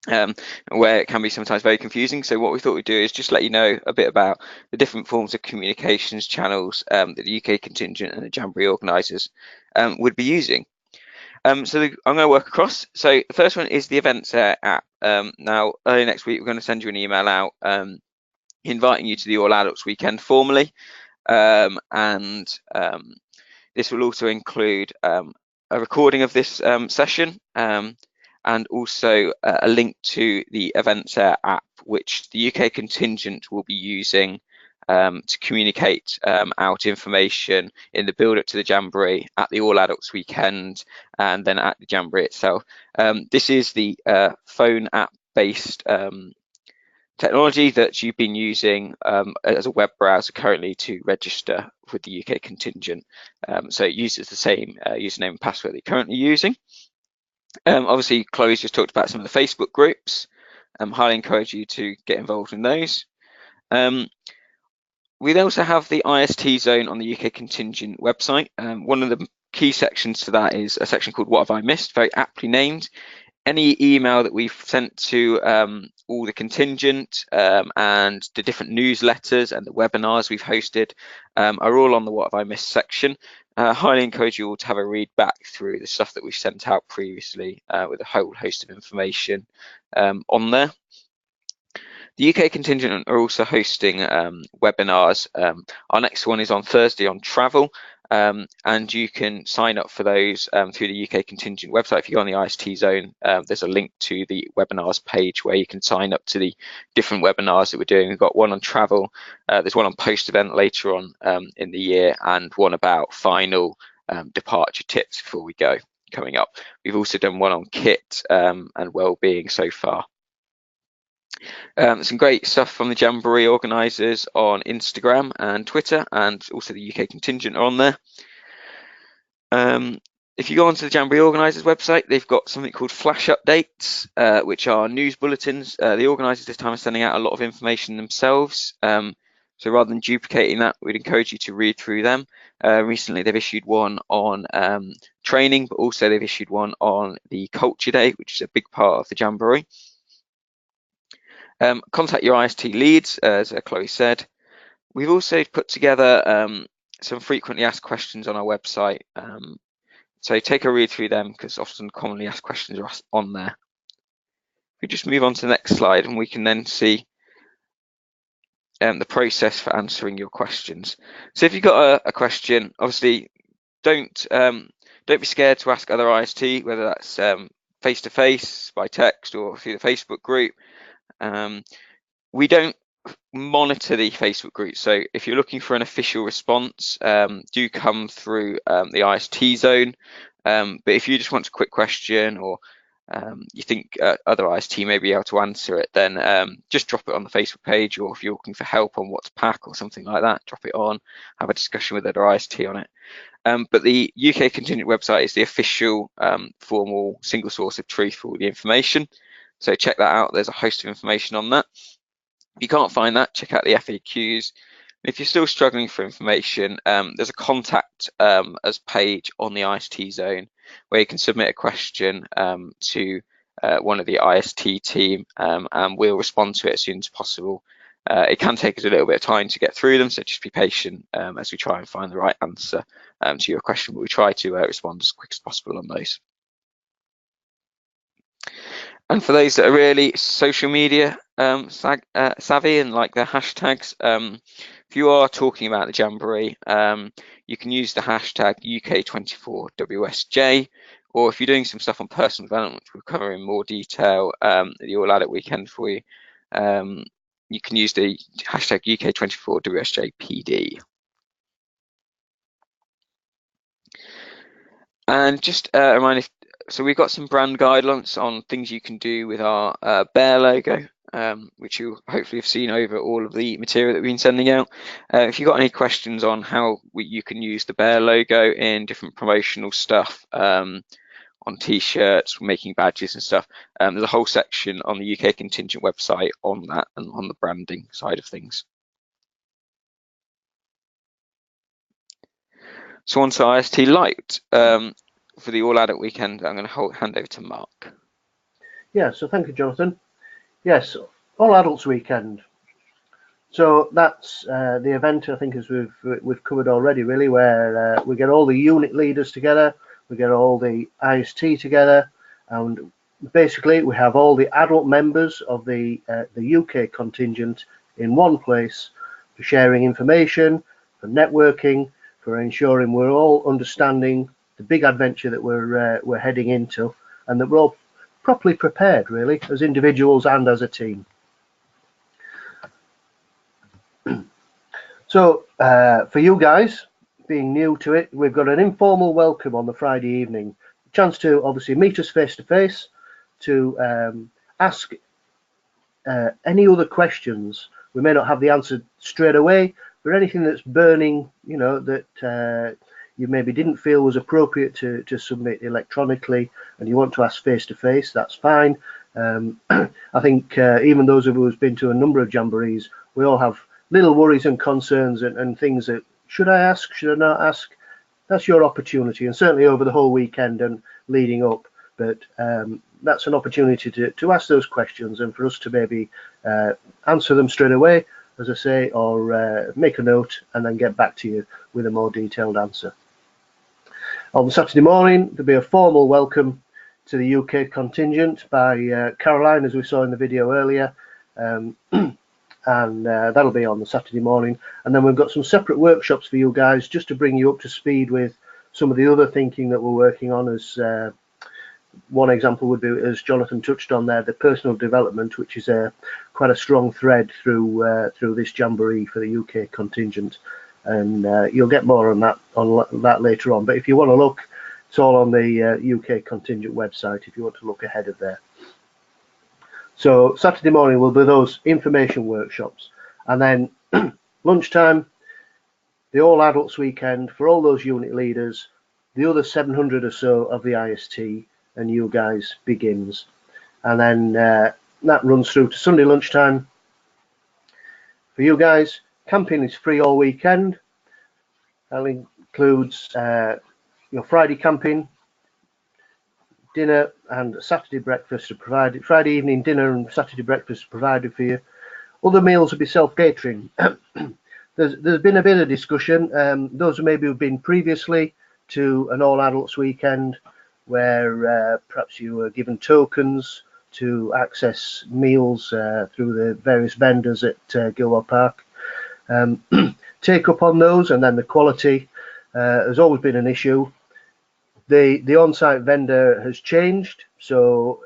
[SPEAKER 4] where it can be sometimes very confusing. So what we thought we'd do is just let you know a bit about the different forms of communications channels that the UK Contingent and the Jamboree organisers would be using. So I'm going to work across. So the first one is the Events app. Now, early next week, we're going to send you an email out inviting you to the All Adults Weekend formally, and this will also include a recording of this session, and also a link to the Events app, which the UK Contingent will be using to communicate out information in the build-up to the Jamboree, at the All Adults Weekend, and then at the Jamboree itself. This is the phone app-based technology that you've been using as a web browser currently to register with the UK Contingent. So it uses the same username and password that you're currently using. Obviously, Chloe's just talked about some of the Facebook groups. Highly encourage you to get involved in those. We also have the IST zone on the UK Contingent website. One of the key sections to that is a section called What Have I Missed, very aptly named. Any email that we've sent to all the contingent and the different newsletters and the webinars we've hosted are all on the What Have I Missed section. Highly encourage you all to have a read back through the stuff that we've sent out previously with a whole host of information on there. The UK Contingent are also hosting webinars. Our next one is on Thursday on travel. And you can sign up for those through the UK Contingent website. If you go on the IST zone, there's a link to the webinars page where you can sign up to the different webinars that we're doing. We've got one on travel, there's one on post-event later on in the year, and one about final departure tips before we go coming up. We've also done one on kit and well-being so far. Some great stuff from the Jamboree organisers on Instagram and Twitter, and also the UK Contingent are on there. If you go onto the Jamboree organisers website, they've got something called flash updates, which are news bulletins. The organisers this time are sending out a lot of information themselves. So rather than duplicating that, we'd encourage you to read through them. Recently, they've issued one on training, but also they've issued one on the Culture Day, which is a big part of the Jamboree. Contact your IST leads, as Chloe said. We've also put together some frequently asked questions on our website. So take a read through them, because often commonly asked questions are on there. If we just move on to the next slide, and we can then see the process for answering your questions. So if you've got a question, obviously don't be scared to ask other IST, whether that's face-to-face, by text, or through the Facebook group. We don't monitor the Facebook group, so if you're looking for an official response, do come through the IST zone. But if you just want a quick question, or you think other IST may be able to answer it, then just drop it on the Facebook page, or if you're looking for help on what to pack or something like that, drop it on, have a discussion with other IST on it. But the UK Contingent website is the official formal single source of truth for all the information. So check that out. There's a host of information on that. If you can't find that, check out the FAQs. If you're still struggling for information, there's a contact us page on the IST zone where you can submit a question to one of the IST team, and we'll respond to it as soon as possible. It can take us a little bit of time to get through them, so just be patient as we try and find the right answer to your question, but we try to respond as quick as possible on those. And for those that are really social media savvy and like their hashtags, if you are talking about the Jamboree, you can use the hashtag UK24WSJ, or if you're doing some stuff on personal development, which we'll cover in more detail at the All Adult Weekend for you, you can use the hashtag UK24WSJPD. And just a reminder, so we've got some brand guidelines on things you can do with our bear logo, which you hopefully have seen over all of the material that we've been sending out. If you've got any questions on how you can use the bear logo in different promotional stuff, on t-shirts, making badges and stuff, there's a whole section on the UK Contingent website on that and on the branding side of things. So on to IST Light. For the All Adult Weekend, I'm going to hand over to Mark.
[SPEAKER 1] Yeah, so thank you, Jonathan. Yes, All Adults Weekend. So that's the event, I think, as we've covered already, really, where we get all the unit leaders together, we get all the IST together, and basically we have all the adult members of the UK contingent in one place for sharing information, for networking, for ensuring we're all understanding the big adventure that we're heading into, and that we're all properly prepared, really, as individuals and as a team. So for you guys being new to it, we've got an informal welcome on the Friday evening, a chance to obviously meet us face to face, to ask any other questions. We may not have the answer straight away, but anything that's burning, you know, that you maybe didn't feel was appropriate to submit electronically and you want to ask face to face, that's fine. I think even those of us who've been to a number of jamborees, we all have little worries and concerns and things that, should I ask, should I not ask? That's your opportunity, and certainly over the whole weekend and leading up. But that's an opportunity to ask those questions and for us to maybe answer them straight away, as I say, or make a note and then get back to you with a more detailed answer. On Saturday morning, there'll be a formal welcome to the UK contingent by Caroline, as we saw in the video earlier, and that'll be on the Saturday morning. And then we've got some separate workshops for you guys, just to bring you up to speed with some of the other thinking that we're working on. As one example would be, as Jonathan touched on there, the personal development, which is quite a strong thread through this jamboree for the UK contingent. And you'll get more on that later on. But if you want to look, it's all on the UK contingent website if you want to look ahead of there. So Saturday morning will be those information workshops, and then lunchtime, the All Adults Weekend for all those unit leaders, the other 700 or so of the IST and you guys begins, and then that runs through to Sunday lunchtime. For you guys, camping is free all weekend. That includes your Friday camping, dinner and Saturday breakfast are provided. Friday evening dinner and Saturday breakfast are provided for you. Other meals will be self-catering. There's been a bit of discussion. Those who maybe have been previously to an all adults weekend where perhaps you were given tokens to access meals through the various vendors at Gilwell Park. Take up on those, and then the quality has always been an issue. The on-site vendor has changed, so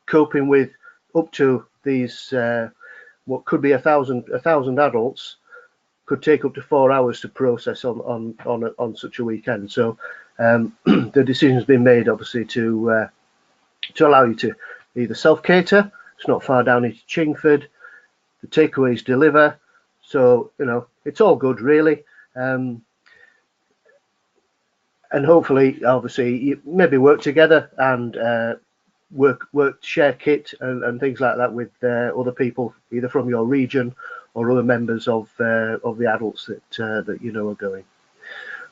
[SPEAKER 1] coping with up to these what could be 1,000 adults could take up to 4 hours to process on such a weekend. So the decision has been made, obviously, to allow you to either self-cater. It's not far down into Chingford. The takeaways deliver, so you know it's all good, really. And hopefully, obviously, you maybe work together and share kit and things like that with other people, either from your region or other members of the adults that you know are going.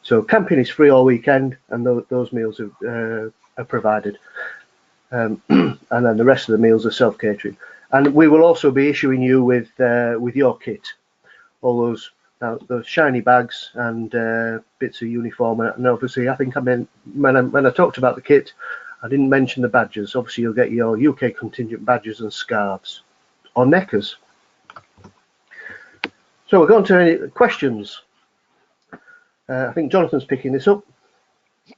[SPEAKER 1] So camping is free all weekend, and those meals are provided, and then the rest of the meals are self-catering. And we will also be issuing you with your kit, all those shiny bags and bits of uniform. And obviously, I think when I talked about the kit, I didn't mention the badges. Obviously, you'll get your UK Contingent badges and scarves or neckers. So we're going to any questions. I think Jonathan's picking this up.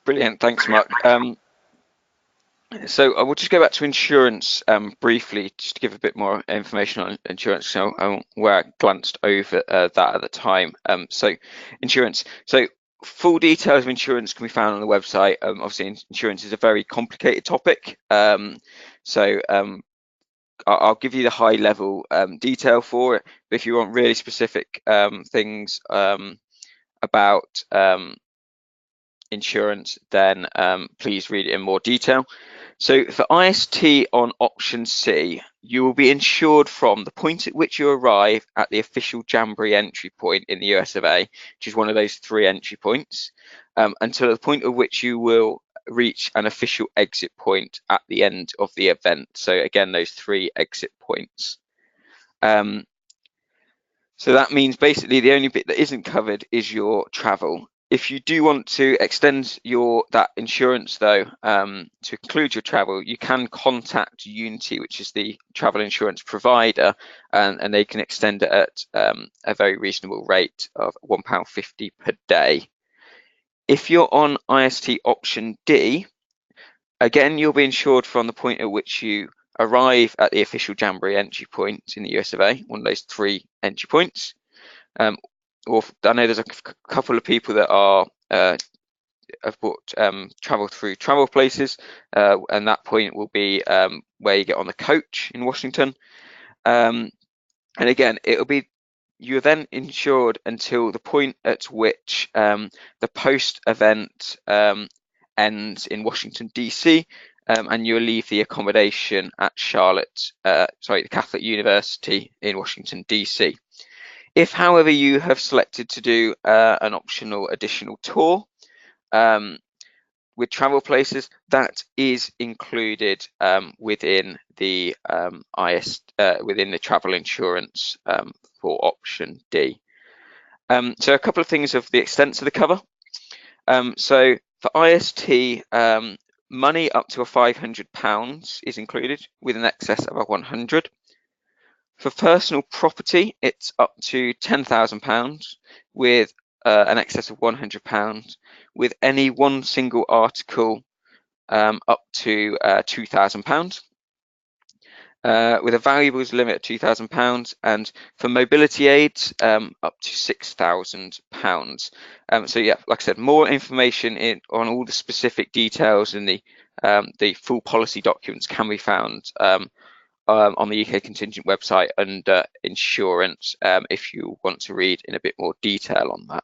[SPEAKER 1] Brilliant,
[SPEAKER 4] thanks, Mark. So I will just go back to insurance briefly, just to give a bit more information on insurance. So where I glanced over that at the time. So insurance. So full details of insurance can be found on the website. Obviously, insurance is a very complicated topic. I'll give you the high level detail for it. But if you want really specific things about insurance, then please read it in more detail. So for IST on option C, you will be insured from the point at which you arrive at the official Jamboree entry point in the US of A, which is one of those 3 entry points, until the point at which you will reach an official exit point at the end of the event. So again, those 3 exit points. So that means basically the only bit that isn't covered is your travel. If you do want to extend that insurance, though, to include your travel, you can contact Unity, which is the travel insurance provider, and they can extend it at a very reasonable rate of £1.50 per day. If you're on IST option D, again, you'll be insured from the point at which you arrive at the official Jamboree entry point in the US of A, one of those 3 entry points. Or I know there's a couple of people that are have bought travel through travel places, and that point will be where you get on the coach in Washington. And again, you're then insured until the point at which the post-event ends in Washington DC, and you'll leave the accommodation at the Catholic University in Washington DC. If, however, you have selected to do an optional additional tour with travel places, that is included within the within the travel insurance for option D. So a couple of things of the extent of the cover. So for IST, money up to £500 is included with an excess of £100. For personal property, it's up to £10,000 with an excess of £100, with any one single article up to £2,000, with a valuables limit of £2,000, and for mobility aids up to £6,000. So yeah, like I said, more information on all the specific details and the full policy documents can be found on the UK Contingent website under insurance, if you want to read in a bit more detail on that.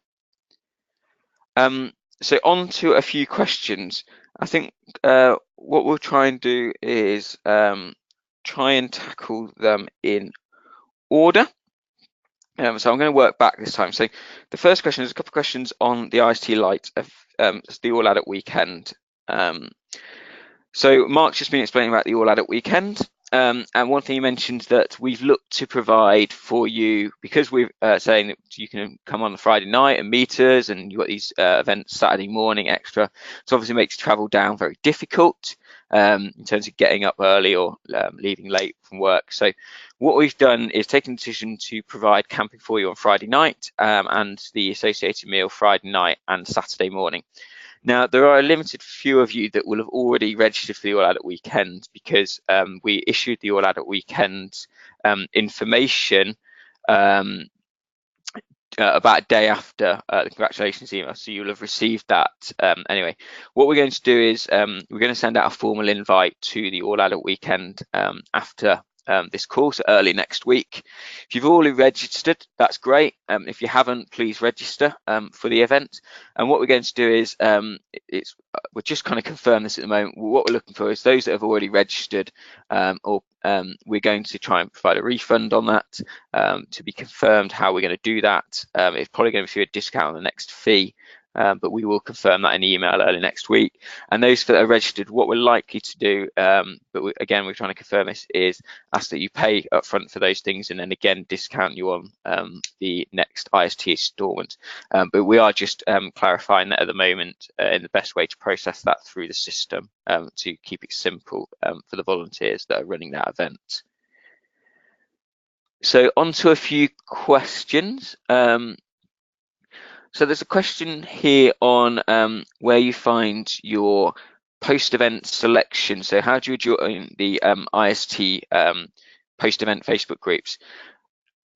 [SPEAKER 4] So on to a few questions. I think what we'll try and do is try and tackle them in order. So I'm going to work back this time. So the first question is a couple of questions on the IST Lite of the All Adult Weekend. So Mark's just been explaining about the All Adult Weekend. And one thing you mentioned that we've looked to provide for you, because we're saying that you can come on the Friday night and meet us, and you've got these events Saturday morning extra. So obviously makes travel down very difficult in terms of getting up early or leaving late from work. So what we've done is taken the decision to provide camping for you on Friday night and the associated meal Friday night and Saturday morning. Now, there are a limited few of you that will have already registered for the All Adult Weekend, because we issued the All Adult Weekend information about a day after the congratulations email, so you'll have received that. Anyway, what we're going to do is we're going to send out a formal invite to the All Adult Weekend after this course early next week. If you've already registered, that's great. If you haven't, please register for the event. And what we're going to do is, we're just kind of confirm this at the moment. What we're looking for is those that have already registered, or we're going to try and provide a refund on that, to be confirmed how we're going to do that. It's probably going to be through a discount on the next fee. But we will confirm that in the email early next week. And those that are registered, what we're likely to do, again, we're trying to confirm this, is ask that you pay upfront for those things and then again discount you on the next IST instalment. But we are just clarifying that at the moment in the best way to process that through the system to keep it simple for the volunteers that are running that event. So on to a few questions. So there's a question here on where you find your post-event selection. So how do you join the IST post-event Facebook groups?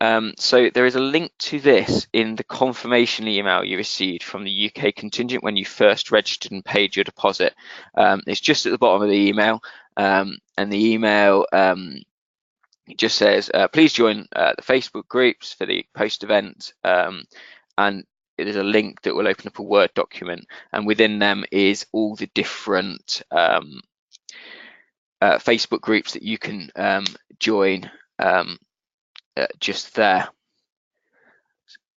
[SPEAKER 4] So there is a link to this in the confirmation email you received from the UK Contingent when you first registered and paid your deposit. It's just at the bottom of the email, and the email it just says, please join the Facebook groups for the post-event, and there's a link that will open up a Word document, and within them is all the different Facebook groups that you can join just there.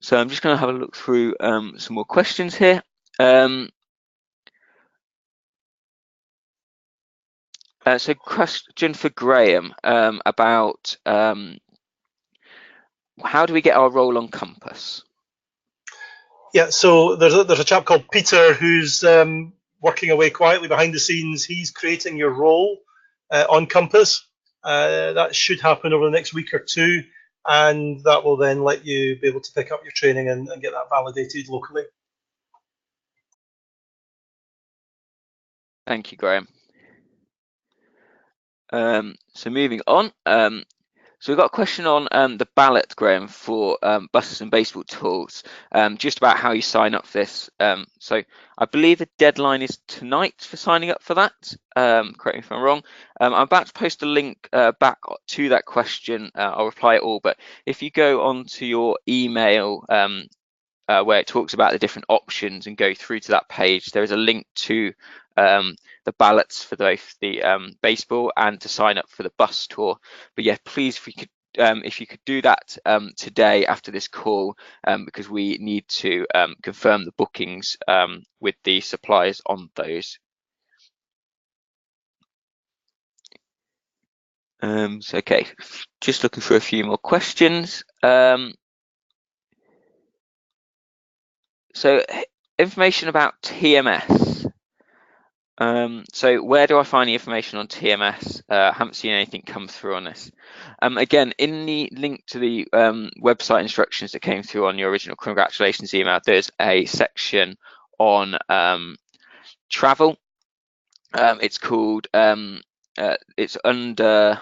[SPEAKER 4] So I'm just going to have a look through some more questions here. So question for Graham about how do we get our role on Compass?
[SPEAKER 5] Yeah, so there's a chap called Peter who's working away quietly behind the scenes. He's creating your role on Compass. That should happen over the next week or two, and that will then let you be able to pick up your training and get that validated locally.
[SPEAKER 4] Thank you, Graham. So moving on. So we've got a question on the ballot, Graham, for buses and baseball tours, just about how you sign up for this. So I believe the deadline is tonight for signing up for that. Correct me if I'm wrong. I'm about to post a link back to that question. I'll reply it all, but if you go onto your email where it talks about the different options and go through to that page, there is a link to the ballots for both the baseball and to sign up for the bus tour. But yeah, please, if you could do that today after this call, because we need to confirm the bookings with the suppliers on those. So okay, just looking for a few more questions. So information about TMS. So where do I find the information on TMS? I haven't seen anything come through on this. Again, in the link to the website instructions that came through on your original congratulations email, there's a section on travel. It's called, it's under,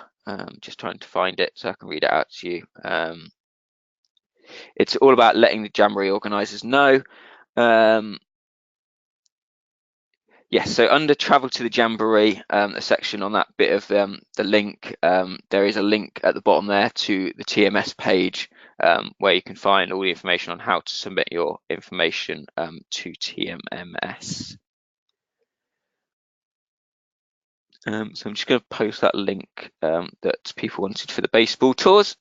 [SPEAKER 4] just trying to find it so I can read it out to you. It's all about letting the Jamboree organisers know. Yes, so under travel to the Jamboree, a section on that bit of the link, there is a link at the bottom there to the TMS page where you can find all the information on how to submit your information to TMS. So I'm just going to post that link that people wanted for the baseball tours.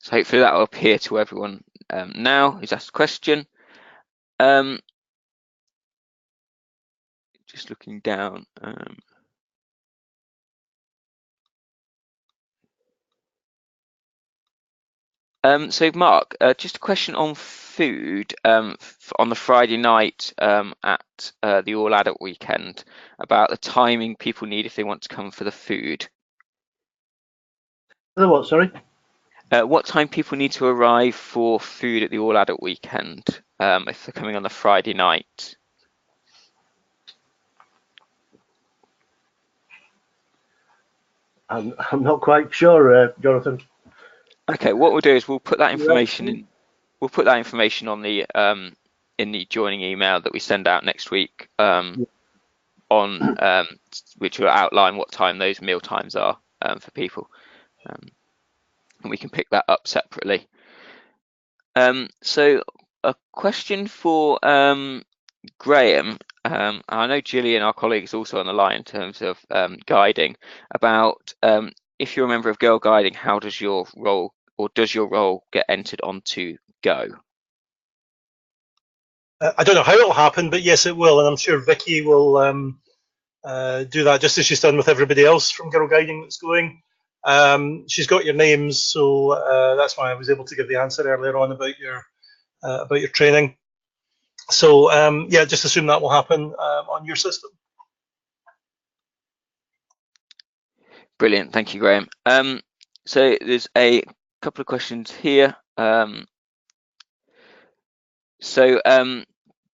[SPEAKER 4] So hopefully that will appear to everyone now who's asked a question. Just looking down. So Mark, just a question on food on the Friday night at the All Adult weekend, about the timing people need if they want to come for the food.
[SPEAKER 1] The what, sorry?
[SPEAKER 4] What time people need to arrive for food at the All Adult weekend if they're coming on the Friday night?
[SPEAKER 1] I'm not quite sure, Jonathan.
[SPEAKER 4] Okay, what we'll do is we'll put that information in. We'll put that information on the in the joining email that we send out next week on on which will outline what time those meal times are for people, and we can pick that up separately. So a question for Graham. I know Gillian, our colleague, is also on the line in terms of guiding, about if you're a member of Girl Guiding, how does your role, or does your role, get entered onto Go?
[SPEAKER 5] I don't know how it'll happen, but yes, it will, and I'm sure Vicky will do that just as she's done with everybody else from Girl Guiding that's going. She's got your names, so that's why I was able to give the answer earlier on about your training. So yeah, just assume that will happen on your system.
[SPEAKER 4] Brilliant, thank you, Graham. So there's a couple of questions here.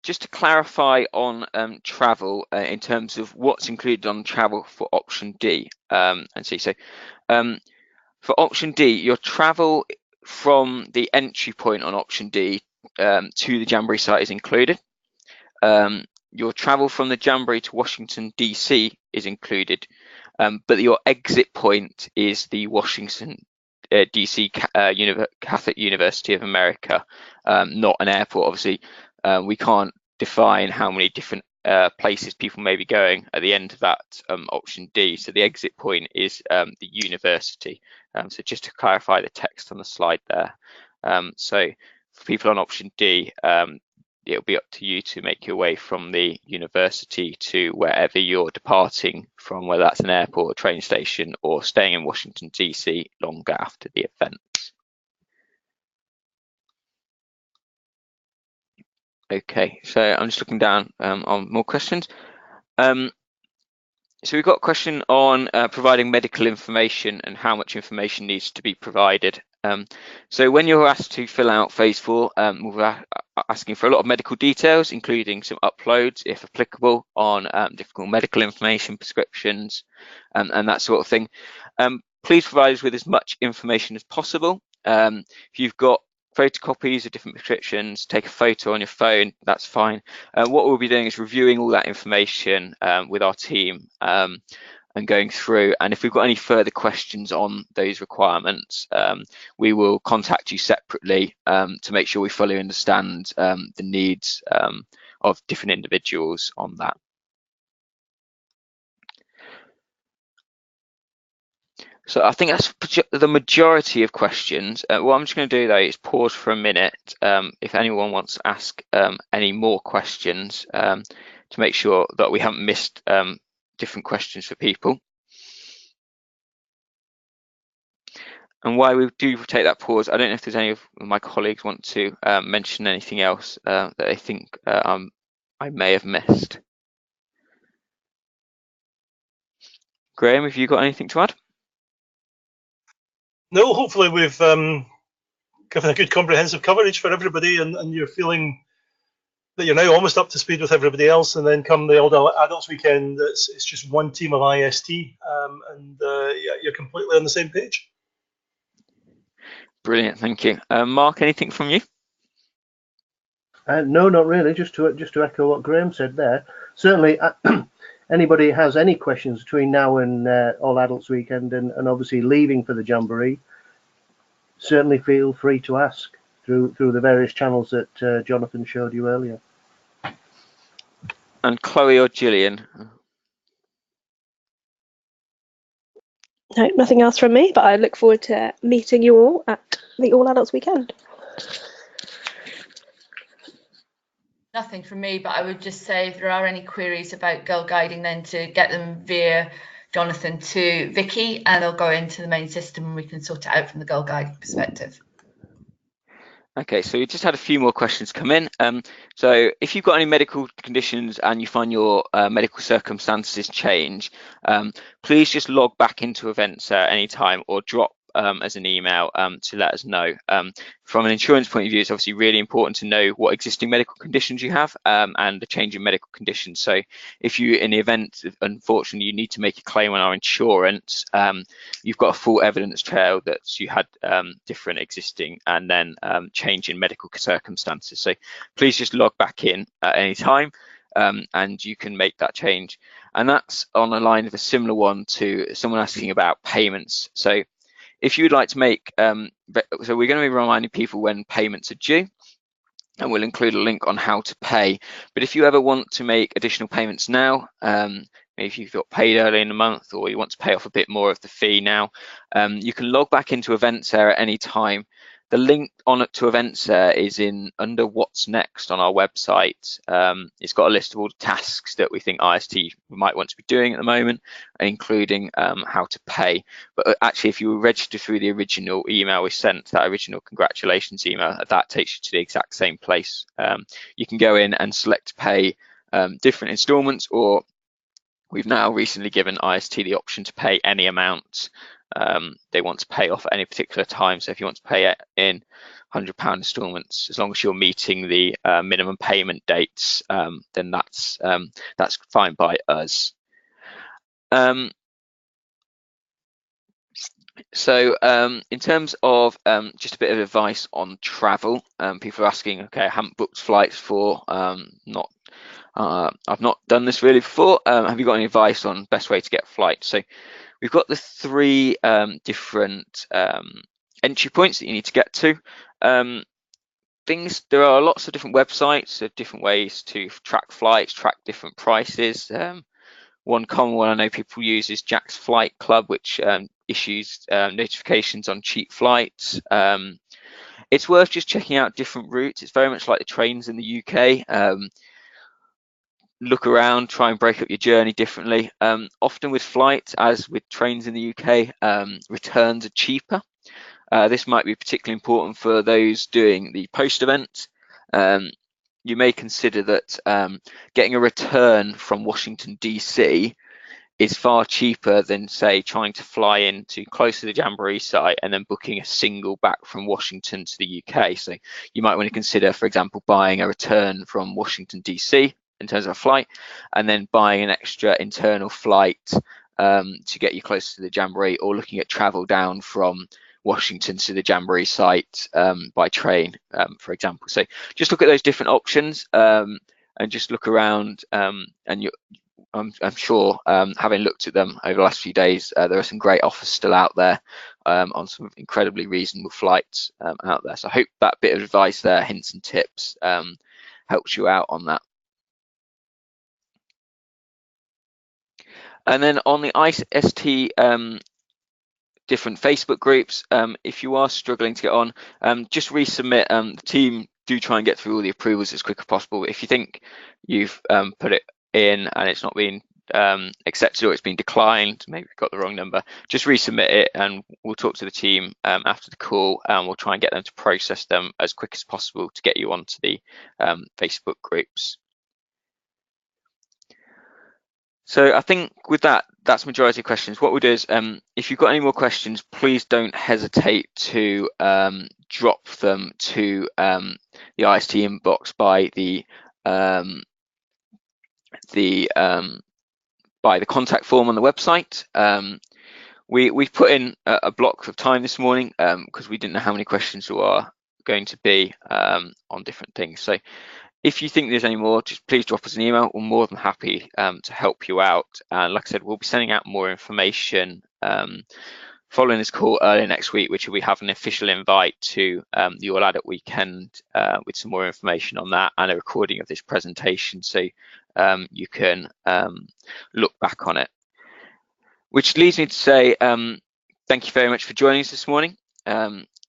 [SPEAKER 4] Just to clarify on travel in terms of what's included on travel for option D and C. So for option D, your travel from the entry point on option D to the Jamboree site is included. Your travel from the Jamboree to Washington DC is included, but your exit point is the Washington DC Catholic University of America, not an airport. Obviously, we can't define how many different places people may be going at the end of that option D. So the exit point is the university. So just to clarify the text on the slide there. So for people on option D, it'll be up to you to make your way from the university to wherever you're departing from, whether that's an airport or train station, or staying in Washington DC longer after the event. Okay, so I'm just looking down on more questions. So we've got a question on providing medical information and how much information needs to be provided. So when you're asked to fill out phase 4, we're asking for a lot of medical details, including some uploads, if applicable, on difficult medical information, prescriptions, and that sort of thing. Please provide us with as much information as possible. If you've got photocopies of different prescriptions, take a photo on your phone, that's fine. What we'll be doing is reviewing all that information with our team and going through, and if we've got any further questions on those requirements, we will contact you separately to make sure we fully understand the needs of different individuals on that. So I think that's the majority of questions. What I'm just going to do though is pause for a minute if anyone wants to ask any more questions to make sure that we haven't missed different questions for people. And while we do take that pause, I don't know if there's any of my colleagues want to mention anything else that they think I may have missed. Graham, have you got anything to add?
[SPEAKER 5] No, hopefully we've given a good comprehensive coverage for everybody, and you're feeling that you're now almost up to speed with everybody else, and then come the Adults Weekend, it's just one team of IST, and yeah, you're completely on the same page.
[SPEAKER 4] Brilliant, thank you. Mark, anything from you?
[SPEAKER 1] No, not really. Just to echo what Graham said there. Certainly, anybody has any questions between now and All Adults Weekend and obviously leaving for the Jamboree, certainly feel free to ask through the various channels that Jonathan showed you earlier.
[SPEAKER 4] And Chloe or Gillian?
[SPEAKER 6] No, nothing else from me, but I look forward to meeting you all at the All Adults Weekend.
[SPEAKER 7] Nothing from me, but I would just say if there are any queries about Girl Guiding, then to get them via Jonathan to Vicky, and they'll go into the main system and we can sort it out from the Girl Guiding perspective.
[SPEAKER 4] Okay, so we just had a few more questions come in. So if you've got any medical conditions and you find your medical circumstances change, please just log back into events at any time or drop as an email to let us know. From an insurance point of view, it's obviously really important to know what existing medical conditions you have and the change in medical conditions. So if you, in the event, unfortunately, you need to make a claim on our insurance, you've got a full evidence trail that you had different existing and then change in medical circumstances. So please just log back in at any time. and you can make that change. And that's on a line of a similar one to someone asking about payments. So if you'd like to make, so we're going to be reminding people when payments are due, and we'll include a link on how to pay. But if you ever want to make additional payments now, maybe if you've got paid early in the month, or you want to pay off a bit more of the fee now, you can log back into Events there at any time. The link on it to Events there is in under What's Next on our website. It's got a list of all the tasks that we think IST might want to be doing at the moment, including how to pay. But actually, if you were registered through the original email we sent, that original congratulations email, that takes you to the exact same place. You can go in and select to pay different installments, or we've now recently given IST the option to pay any amount they want to pay off at any particular time. So if you want to pay it in £100 installments, as long as you're meeting the minimum payment dates, then that's fine by us. So in terms of just a bit of advice on travel, people are asking, okay, I haven't booked flights for, I've not done this really before. Have you got any advice on best way to get a flight? So we've got the 3 different entry points that you need to get to. There are lots of different websites of different ways to track flights, track different prices. One common one I know people use is Jack's Flight Club, which issues notifications on cheap flights. It's worth just checking out different routes. It's very much like the trains in the UK. Look around, try and break up your journey differently. Often with flights, as with trains in the UK, returns are cheaper. This might be particularly important for those doing the post event. You may consider that getting a return from Washington DC is far cheaper than, say, trying to fly in to close to the Jamboree site and then booking a single back from Washington to the UK. So you might want to consider, for example, buying a return from Washington DC in terms of a flight, and then buying an extra internal flight to get you closer to the Jamboree, or looking at travel down from Washington to the Jamboree site by train, for example. So just look at those different options and just look around, and I'm sure, having looked at them over the last few days, there are some great offers still out there on some incredibly reasonable flights out there. So I hope that bit of advice there, hints and tips, helps you out on that. And then on the IST different Facebook groups, if you are struggling to get on, just resubmit. The team do try and get through all the approvals as quick as possible. If you think you've put it in and it's not been accepted, or it's been declined, maybe you've got the wrong number, just resubmit it, and we'll talk to the team after the call, and we'll try and get them to process them as quick as possible to get you onto the Facebook groups. So I think with that, that's the majority of questions. What we'll do is, if you've got any more questions, please don't hesitate to drop them to the IST inbox by the contact form on the website. We've put in a block of time this morning because we didn't know how many questions there are going to be on different things. So if you think there's any more, just please drop us an email. We're more than happy to help you out. And like I said, we'll be sending out more information following this call early next week, which will be having an official invite to the All Adult Weekend with some more information on that, and a recording of this presentation, so you can look back on it. Which leads me to say thank you very much for joining us this morning.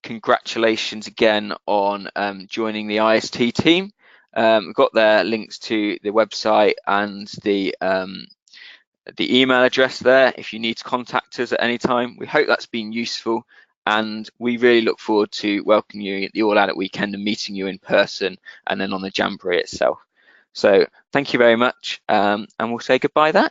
[SPEAKER 4] Congratulations again on joining the IST team. We've got their links to the website and the email address there if you need to contact us at any time. We hope that's been useful, and we really look forward to welcoming you at the All Adult Weekend and meeting you in person, and then on the Jamboree itself. So thank you very much, and we'll say goodbye there.